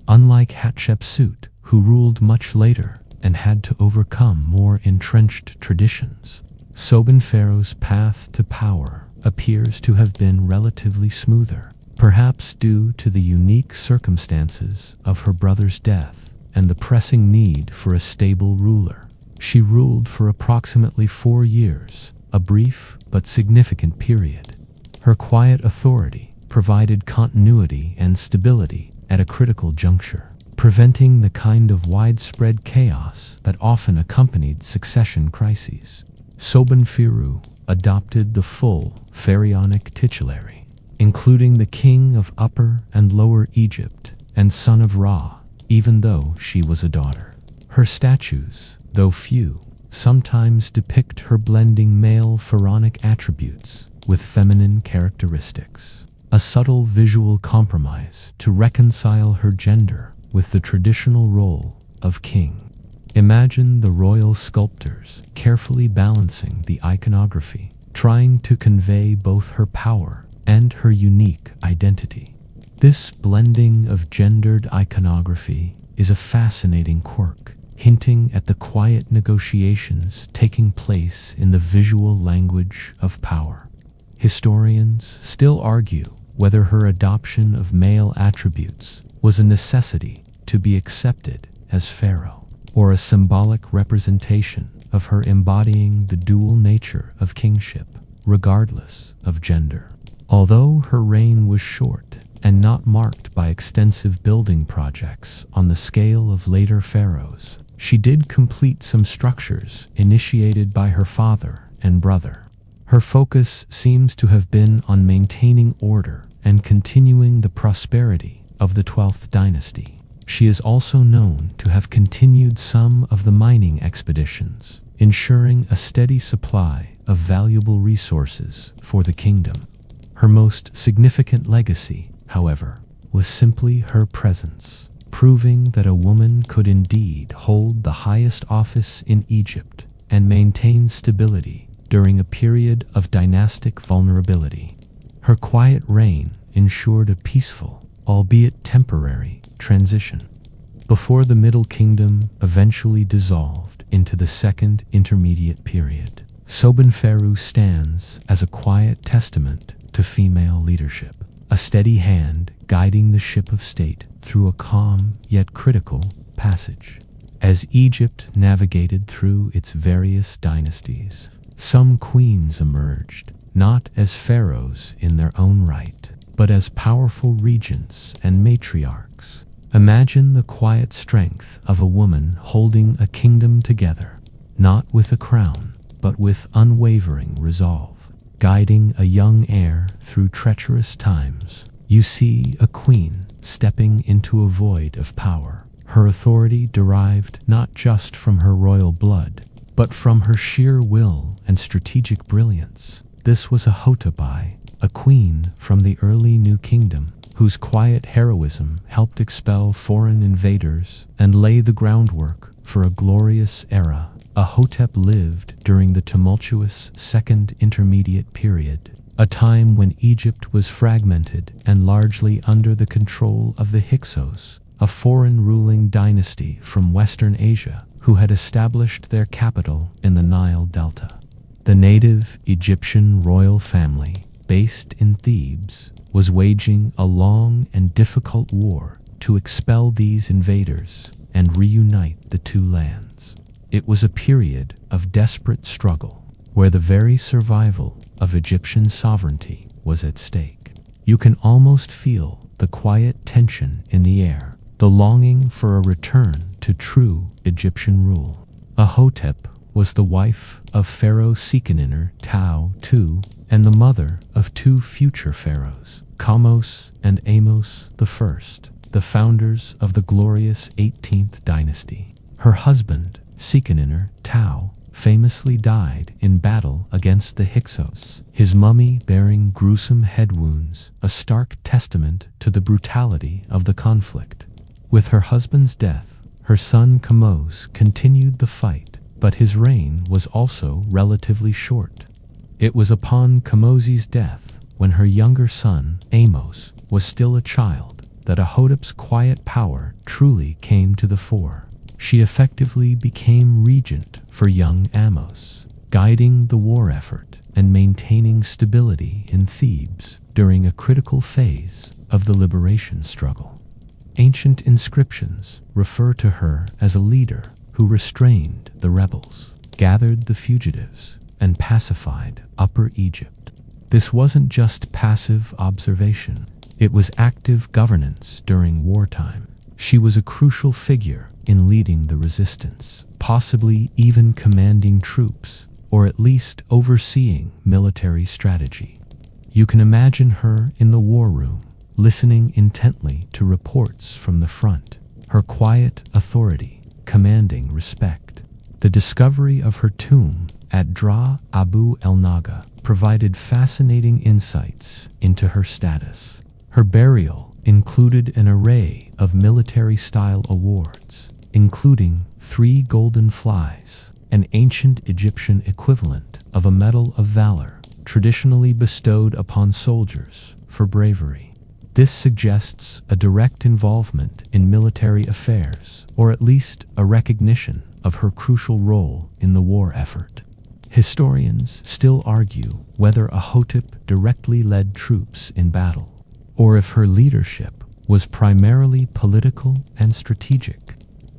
Unlike Hatshepsut, who ruled much later and had to overcome more entrenched traditions, Pharaoh's path to power appears to have been relatively smoother, perhaps due to the unique circumstances of her brother's death and the pressing need for a stable ruler. She ruled for approximately 4 years, a brief but significant period. Her quiet authority provided continuity and stability at a critical juncture, preventing the kind of widespread chaos that often accompanied succession crises. Pharaoh adopted the full pharaonic titulary, including the king of Upper and Lower Egypt and son of Ra, even though she was a daughter. Her statues, though few, sometimes depict her blending male pharaonic attributes with feminine characteristics, a subtle visual compromise to reconcile her gender with the traditional role of king. Imagine the royal sculptors carefully balancing the iconography, trying to convey both her power and her unique identity. This blending of gendered iconography is a fascinating quirk, hinting at the quiet negotiations taking place in the visual language of power. Historians still argue whether her adoption of male attributes was a necessity to be accepted as pharaoh, or a symbolic representation of her embodying the dual nature of kingship, regardless of gender. Although her reign was short and not marked by extensive building projects on the scale of later pharaohs, she did complete some structures initiated by her father and brother. Her focus seems to have been on maintaining order and continuing the prosperity of the 12th dynasty. She is also known to have continued some of the mining expeditions, ensuring a steady supply of valuable resources for the kingdom. Her most significant legacy, however, was simply her presence, proving that a woman could indeed hold the highest office in Egypt and maintain stability during a period of dynastic vulnerability. Her quiet reign ensured a peaceful, albeit temporary, transition before the Middle Kingdom eventually dissolved into the Second Intermediate Period. Pharaoh stands as a quiet testament to female leadership, a steady hand guiding the ship of state through a calm yet critical passage. As Egypt navigated through its various dynasties, some queens emerged, not as pharaohs in their own right, but as powerful regents and matriarchs. Imagine the quiet strength of a woman holding a kingdom together, not with a crown, but with unwavering resolve, guiding a young heir through treacherous times. You see a queen stepping into a void of power, her authority derived not just from her royal blood, but from her sheer will and strategic brilliance. This was a Hatshepsut, a queen from the early New Kingdom, whose quiet heroism helped expel foreign invaders and lay the groundwork for a glorious era. Amenhotep lived during the tumultuous Second Intermediate Period, a time when Egypt was fragmented and largely under the control of the Hyksos, a foreign ruling dynasty from Western Asia who had established their capital in the Nile Delta. The native Egyptian royal family, based in Thebes, was waging a long and difficult war to expel these invaders and reunite the two lands. It was a period of desperate struggle, where the very survival of Egyptian sovereignty was at stake. You can almost feel the quiet tension in the air, the longing for a return to true Egyptian rule. Amenhotep was the wife of Pharaoh Seqenenre Tao II and the mother of 2 future pharaohs, Kamose and Amos I, the founders of the glorious 18th dynasty. Her husband, Seqenenre Tao, famously died in battle against the Hyksos, his mummy bearing gruesome head wounds, a stark testament to the brutality of the conflict. With her husband's death, her son Kamose continued the fight, but his reign was also relatively short. It was upon Kamose's death, when her younger son, Amos, was still a child, that Ahotep's quiet power truly came to the fore. She effectively became regent for young Amos, guiding the war effort and maintaining stability in Thebes during a critical phase of the liberation struggle. Ancient inscriptions refer to her as a leader who restrained the rebels, gathered the fugitives, and pacified Upper Egypt. This wasn't just passive observation, it was active governance during wartime. She was a crucial figure in leading the resistance, possibly even commanding troops, or at least overseeing military strategy. You can imagine her in the war room, listening intently to reports from the front, her quiet authority commanding respect. The discovery of her tomb at Dra Abu el Naga provided fascinating insights into her status. Her burial included an array of military-style awards, including 3 golden flies, an ancient Egyptian equivalent of a Medal of Valor traditionally bestowed upon soldiers for bravery. This suggests a direct involvement in military affairs, or at least a recognition of her crucial role in the war effort. Historians still argue whether Ahotep directly led troops in battle, or if her leadership was primarily political and strategic.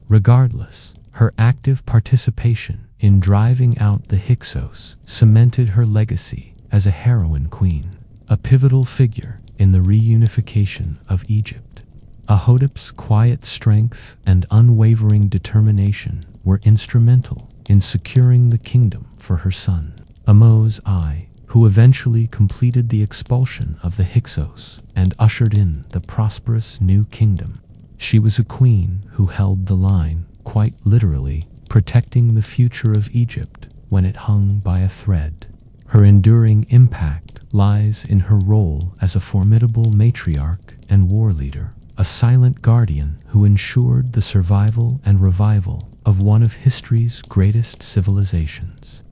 Regardless, her active participation in driving out the Hyksos cemented her legacy as a heroine queen, a pivotal figure in the reunification of Egypt. Ahotep's quiet strength and unwavering determination were instrumental in securing the kingdom for her son, Amos I, who eventually completed the expulsion of the Hyksos and ushered in the prosperous new kingdom. She was a queen who held the line, quite literally, protecting the future of Egypt when it hung by a thread. Her enduring impact lies in her role as a formidable matriarch and war leader, a silent guardian who ensured the survival and revival of one of history's greatest civilizations.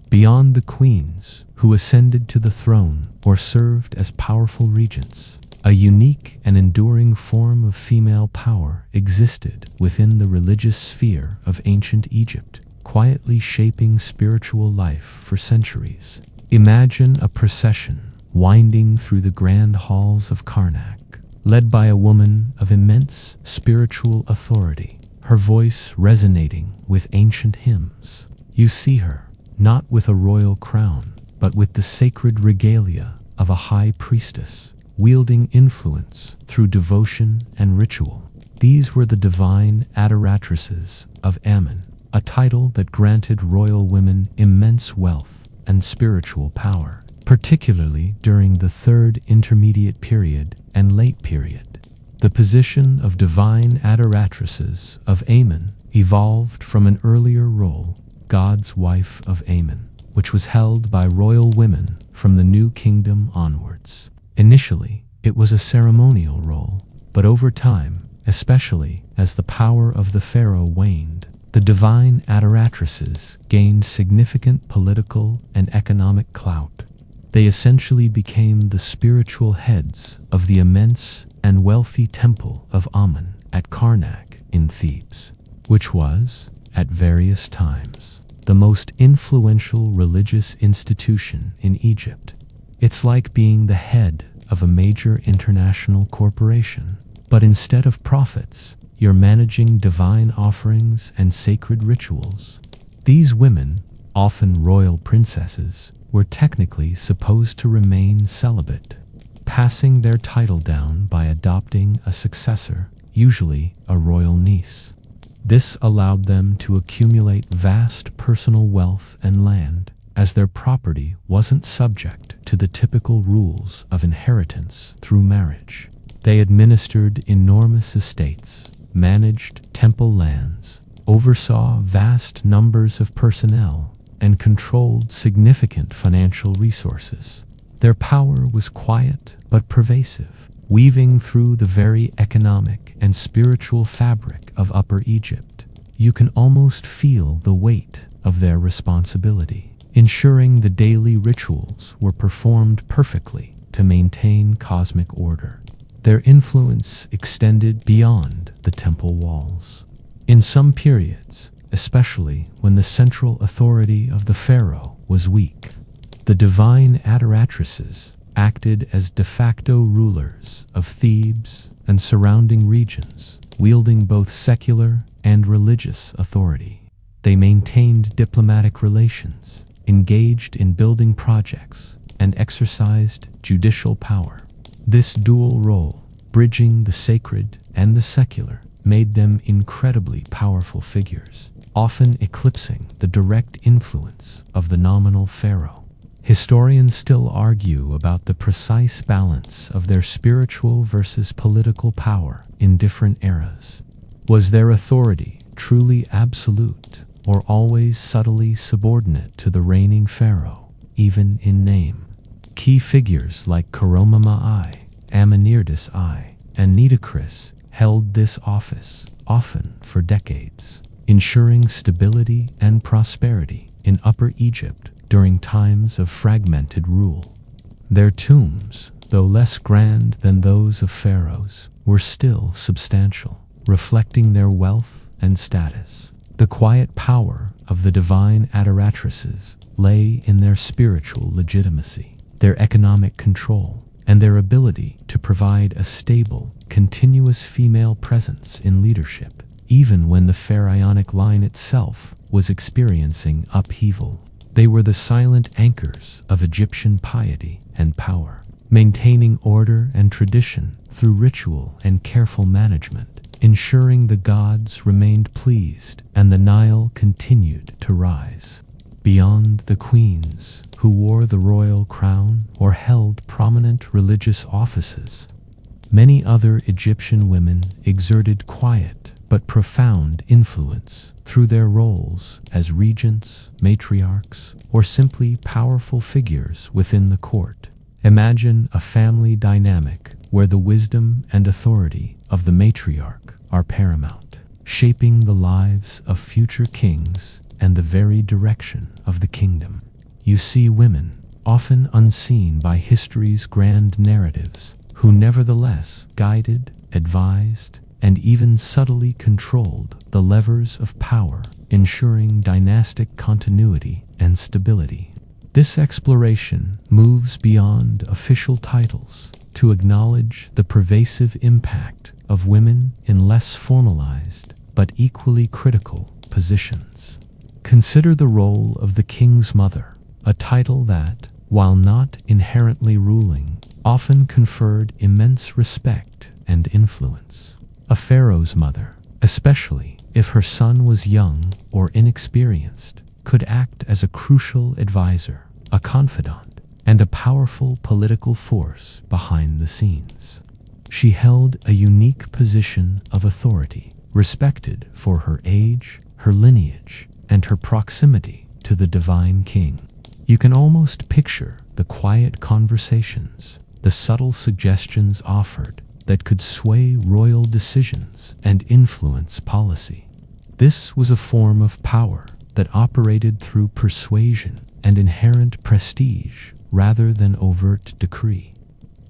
Beyond the queens who ascended to the throne or served as powerful regents, a unique and enduring form of female power existed within the religious sphere of ancient Egypt, quietly shaping spiritual life for centuries. Imagine a procession winding through the grand halls of Karnak, led by a woman of immense spiritual authority, her voice resonating with ancient hymns. You see her, not with a royal crown, but with the sacred regalia of a high priestess, wielding influence through devotion and ritual. These were the divine adoratresses of Ammon, a title that granted royal women immense wealth and spiritual power, particularly during the Third Intermediate Period and Late Period. The position of divine adoratresses of Ammon evolved from an earlier role, God's wife of Ammon, which was held by royal women from the New Kingdom onwards. Initially, it was a ceremonial role, but over time, especially as the power of the pharaoh waned, the divine adoratresses gained significant political and economic clout. They essentially became the spiritual heads of the immense and wealthy temple of Ammon at Karnak in Thebes, which was, at various times, the most influential religious institution in Egypt. It's like being the head of a major international corporation, but instead of profits, you're managing divine offerings and sacred rituals. These women, often royal princesses, were technically supposed to remain celibate, passing their title down by adopting a successor, usually a royal niece. This allowed them to accumulate vast personal wealth and land, as their property wasn't subject to the typical rules of inheritance through marriage. They administered enormous estates, managed temple lands, oversaw vast numbers of personnel, and controlled significant financial resources. Their power was quiet but pervasive, weaving through the very economic and spiritual fabric of Upper Egypt. You can almost feel the weight of their responsibility, ensuring the daily rituals were performed perfectly to maintain cosmic order. their influence extended beyond the temple walls. In some periods, especially when the central authority of the pharaoh was weak, the divine adoratresses acted as de facto rulers of Thebes and surrounding regions, wielding both secular and religious authority. They maintained diplomatic relations, engaged in building projects, and exercised judicial power. This dual role, bridging the sacred and the secular, made them incredibly powerful figures, often eclipsing the direct influence of the nominal pharaoh. Historians still argue about the precise balance of their spiritual versus political power in different eras. Was their authority truly absolute, or always subtly subordinate to the reigning pharaoh, even in name? Key figures like Koromama I, Amanirdis I, and Nitocris held this office, often for decades, ensuring stability and prosperity in Upper Egypt during times of fragmented rule. Their tombs, though less grand than those of pharaohs, were still substantial, reflecting their wealth and status. The quiet power of the divine adoratresses lay in their spiritual legitimacy, their economic control, and their ability to provide a stable, continuous female presence in leadership, even when the pharaonic line itself was experiencing upheaval. They were the silent anchors of Egyptian piety and power, maintaining order and tradition through ritual and careful management, ensuring the gods remained pleased and the Nile continued to rise. Beyond the queens, who wore the royal crown or held prominent religious offices, many other Egyptian women exerted quiet but profound influence through their roles as regents, matriarchs, or simply powerful figures within the court. Imagine a family dynamic where the wisdom and authority of the matriarch are paramount, shaping the lives of future kings and the very direction of the kingdom. You see women, often unseen by history's grand narratives, who nevertheless guided, advised, and even subtly controlled the levers of power, ensuring dynastic continuity and stability. This exploration moves beyond official titles to acknowledge the pervasive impact of women in less formalized but equally critical positions. Consider the role of the king's mother, a title that, while not inherently ruling, often conferred immense respect and influence. A pharaoh's mother, especially if her son was young or inexperienced, could act as a crucial advisor, a confidant, and a powerful political force behind the scenes. She held a unique position of authority, respected for her age, her lineage, and her proximity to the divine king. You can almost picture the quiet conversations, the subtle suggestions offered that could sway royal decisions and influence policy. This was a form of power that operated through persuasion and inherent prestige rather than overt decree.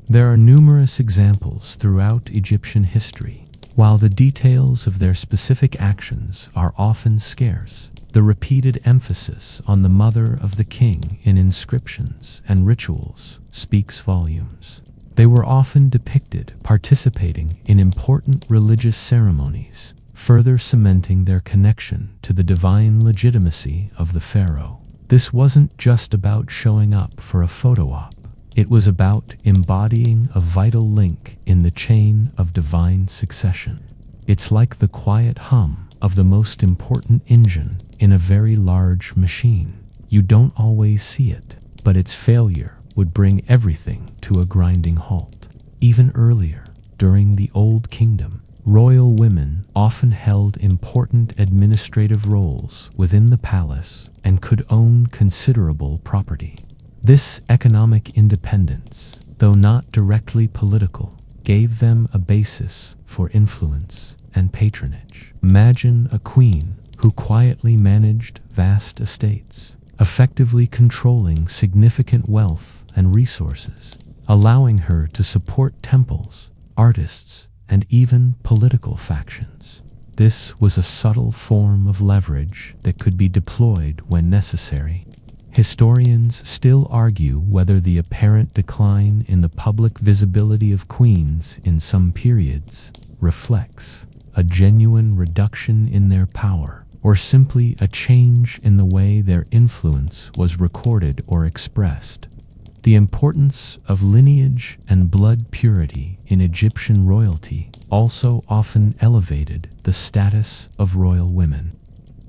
There are numerous examples throughout Egyptian history. While the details of their specific actions are often scarce, the repeated emphasis on the mother of the king in inscriptions and rituals speaks volumes. They were often depicted participating in important religious ceremonies, further cementing their connection to the divine legitimacy of the pharaoh. This wasn't just about showing up for a photo op. It was about embodying a vital link in the chain of divine succession. It's like the quiet hum of the most important engine in a very large machine. You don't always see it, but its failure would bring everything to a grinding halt. Even earlier, during the Old Kingdom, royal women often held important administrative roles within the palace and could own considerable property. This economic independence, though not directly political, gave them a basis for influence and patronage. Imagine a queen who quietly managed vast estates, effectively controlling significant wealth and resources, allowing her to support temples, artists, and even political factions. This was a subtle form of leverage that could be deployed when necessary. Historians still argue whether the apparent decline in the public visibility of queens in some periods reflects a genuine reduction in their power, or simply a change in the way their influence was recorded or expressed. The importance of lineage and blood purity in Egyptian royalty also often elevated the status of royal women.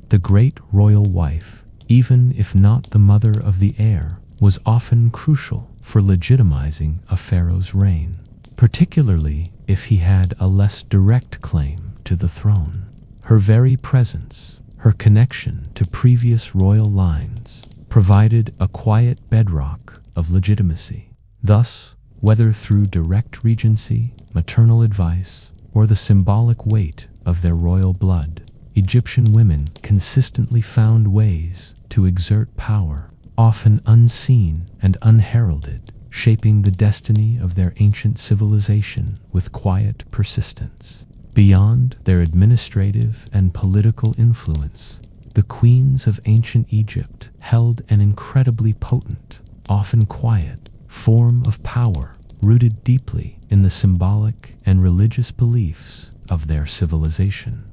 The great royal wife, even if not the mother of the heir, was often crucial for legitimizing a pharaoh's reign, particularly if he had a less direct claim to the throne. Her very presence, her connection to previous royal lines, provided a quiet bedrock of legitimacy. Thus, whether through direct regency, maternal advice, or the symbolic weight of their royal blood, Egyptian women consistently found ways to exert power, often unseen and unheralded, shaping the destiny of their ancient civilization with quiet persistence. Beyond their administrative and political influence, the queens of ancient Egypt held an incredibly potent, often quiet, form of power rooted deeply in the symbolic and religious beliefs of their civilization.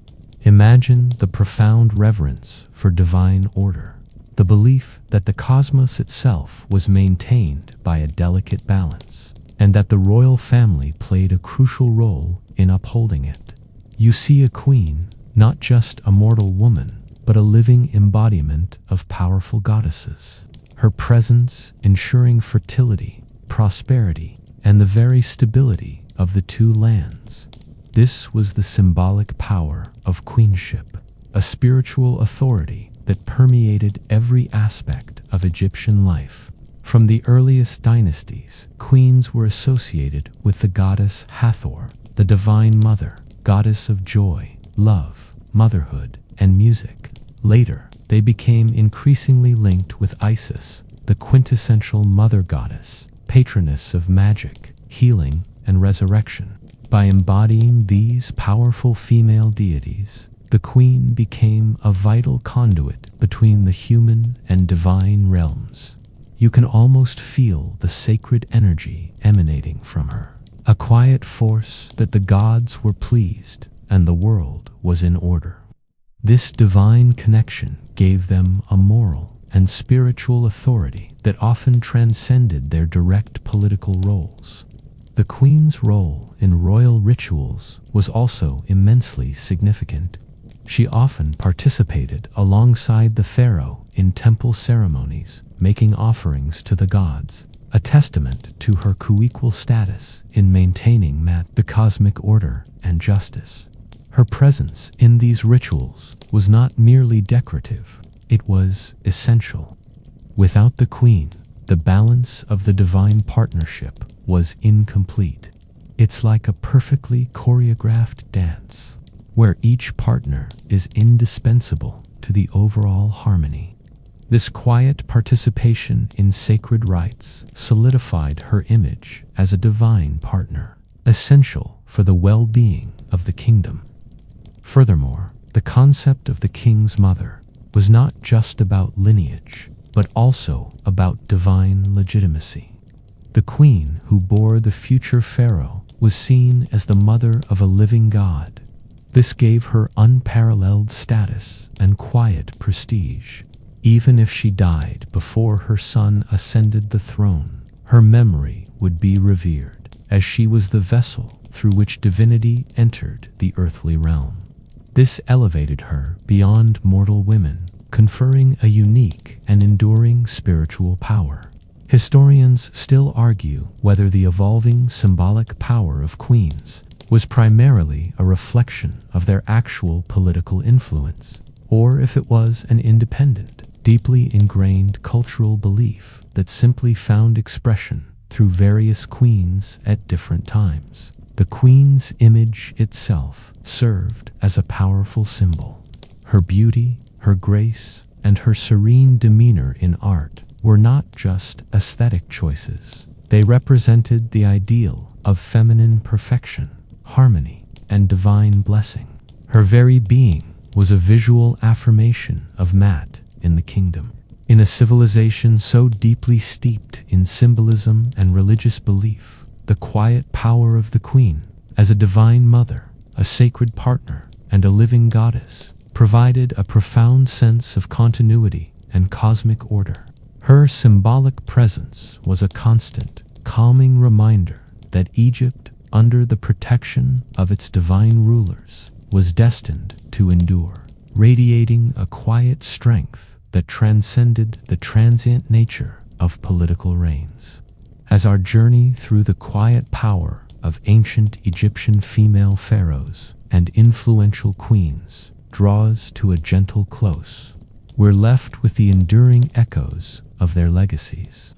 Imagine the profound reverence for divine order, the belief that the cosmos itself was maintained by a delicate balance, and that the royal family played a crucial role in upholding it. You see a queen, not just a mortal woman, but a living embodiment of powerful goddesses. Her presence ensuring fertility, prosperity, and the very stability of the two lands. This was the symbolic power of queenship, a spiritual authority that permeated every aspect of Egyptian life. From the earliest dynasties, queens were associated with the goddess Hathor, the divine mother, goddess of joy, love, motherhood, and music. Later, they became increasingly linked with Isis, the quintessential mother goddess, patroness of magic, healing, and resurrection. By embodying these powerful female deities, the queen became a vital conduit between the human and divine realms. You can almost feel the sacred energy emanating from her, a quiet force that the gods were pleased and the world was in order. This divine connection gave them a moral and spiritual authority that often transcended their direct political roles. The queen's role in royal rituals was also immensely significant. She often participated alongside the pharaoh in temple ceremonies, making offerings to the gods, a testament to her co-equal status in maintaining the cosmic order and justice. Her presence in these rituals was not merely decorative, it was essential. Without the queen, the balance of the divine partnership was incomplete. It's like a perfectly choreographed dance, where each partner is indispensable to the overall harmony. This quiet participation in sacred rites solidified her image as a divine partner, essential for the well-being of the kingdom. Furthermore, the concept of the king's mother was not just about lineage, but also about divine legitimacy. The queen who bore the future pharaoh was seen as the mother of a living god. This gave her unparalleled status and quiet prestige. Even if she died before her son ascended the throne, her memory would be revered, as she was the vessel through which divinity entered the earthly realm. This elevated her beyond mortal women, conferring a unique and enduring spiritual power. Historians still argue whether the evolving symbolic power of queens was primarily a reflection of their actual political influence, or if it was an independent, deeply ingrained cultural belief that simply found expression through various queens at different times. The queen's image itself served as a powerful symbol. Her beauty, her grace, and her serene demeanor in art were not just aesthetic choices. They represented the ideal of feminine perfection, harmony, and divine blessing. Her very being was a visual affirmation of Mat in the kingdom. In a civilization so deeply steeped in symbolism and religious belief, the quiet power of the queen, as a divine mother, a sacred partner, and a living goddess, provided a profound sense of continuity and cosmic order. Her symbolic presence was a constant, calming reminder that Egypt, under the protection of its divine rulers, was destined to endure, radiating a quiet strength that transcended the transient nature of political reigns. As our journey through the quiet power of ancient Egyptian female pharaohs and influential queens draws to a gentle close, we're left with the enduring echoes of their legacies.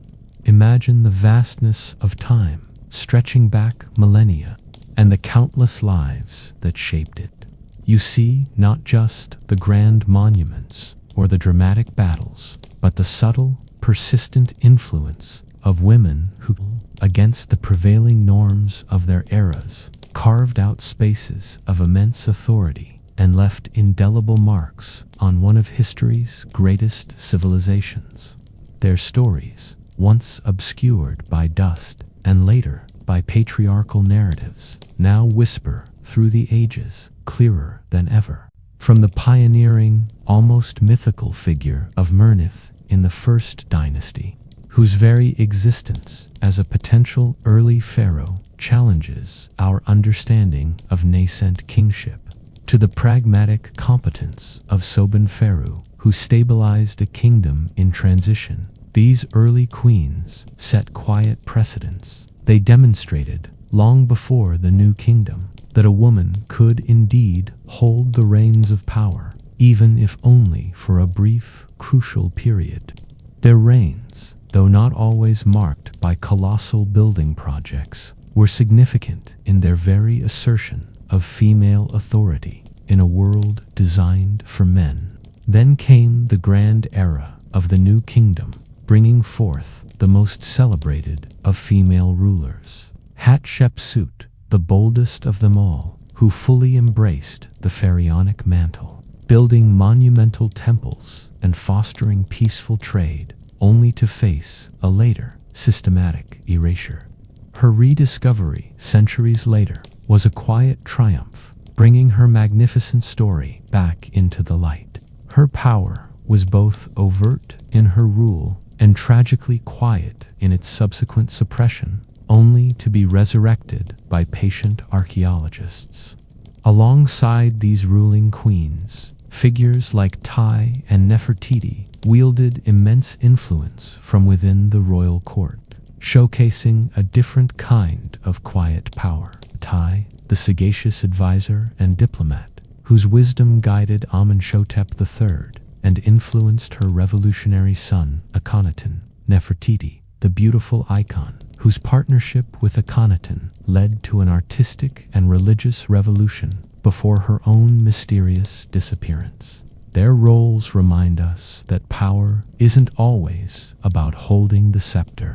Imagine the vastness of time, stretching back millennia, and the countless lives that shaped it. You see not just the grand monuments or the dramatic battles, but the subtle, persistent influence of women who, against the prevailing norms of their eras, carved out spaces of immense authority and left indelible marks on one of history's greatest civilizations. Their stories, once obscured by dust and later by patriarchal narratives, now whisper through the ages clearer than ever. From the pioneering, almost mythical figure of Mernith in the First Dynasty, whose very existence as a potential early pharaoh challenges our understanding of nascent kingship, to the pragmatic competence of Sobonferu, who stabilized a kingdom in transition, these early queens set quiet precedents. They demonstrated, long before the new kingdom, that a woman could indeed hold the reins of power, even if only for a brief, crucial period. Their reigns, though not always marked by colossal building projects, were significant in their very assertion of female authority in a world designed for men. Then came the grand era of the new kingdom, bringing forth the most celebrated of female rulers, Hatshepsut, the boldest of them all, who fully embraced the pharaonic mantle, building monumental temples and fostering peaceful trade, only to face a later systematic erasure. Her rediscovery centuries later was a quiet triumph, bringing her magnificent story back into the light. Her power was both overt in her rule and tragically quiet in its subsequent suppression, only to be resurrected by patient archaeologists. Alongside these ruling queens, figures like Tai and Nefertiti wielded immense influence from within the royal court, showcasing a different kind of quiet power. Tai, the sagacious advisor and diplomat, whose wisdom guided Amenhotep III and influenced her revolutionary son, Akhenaten. Nefertiti, the beautiful icon, whose partnership with Akhenaten led to an artistic and religious revolution before her own mysterious disappearance. Their roles remind us that power isn't always about holding the scepter.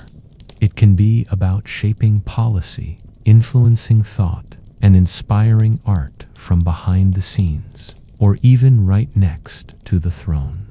It can be about shaping policy, influencing thought, and inspiring art from behind the scenes, or even right next to the throne.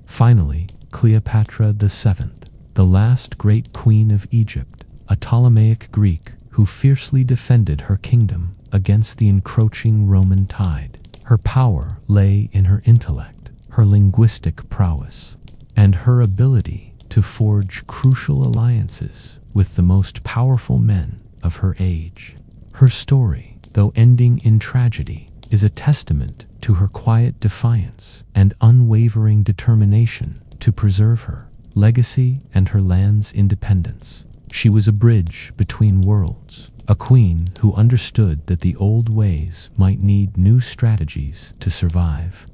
Finally, Cleopatra VII, the last great queen of Egypt, a Ptolemaic Greek who fiercely defended her kingdom against the encroaching Roman tide. Her power lay in her intellect, her linguistic prowess, and her ability to forge crucial alliances with the most powerful men of her age. Her story, though ending in tragedy, is a testament to her quiet defiance and unwavering determination to preserve her legacy and her land's independence. She was a bridge between worlds, a queen who understood that the old ways might need new strategies to survive.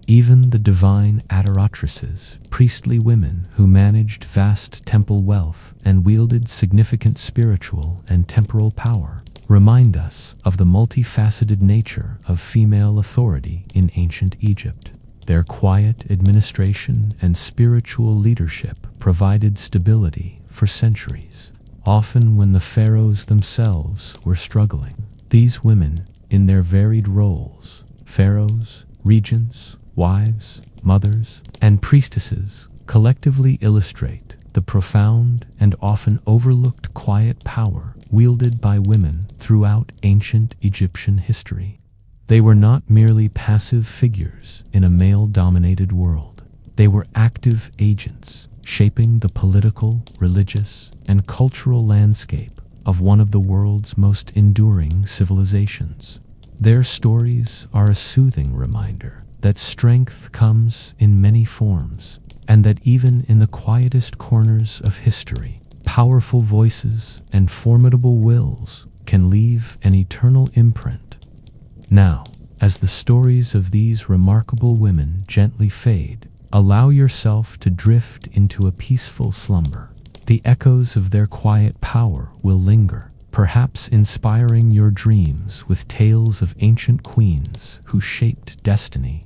Even the divine adoratresses, priestly women who managed vast temple wealth and wielded significant spiritual and temporal power, remind us of the multifaceted nature of female authority in ancient Egypt. Their quiet administration and spiritual leadership provided stability for centuries, often when the pharaohs themselves were struggling. These women, in their varied roles, pharaohs, regents, wives, mothers, and priestesses, collectively illustrate the profound and often overlooked quiet power wielded by women throughout ancient Egyptian history. They were not merely passive figures in a male-dominated world. They were active agents, shaping the political, religious, and cultural landscape of one of the world's most enduring civilizations. Their stories are a soothing reminder that strength comes in many forms, and that even in the quietest corners of history, powerful voices and formidable wills can leave an eternal imprint. Now, as the stories of these remarkable women gently fade, allow yourself to drift into a peaceful slumber. The echoes of their quiet power will linger, perhaps inspiring your dreams with tales of ancient queens who shaped destiny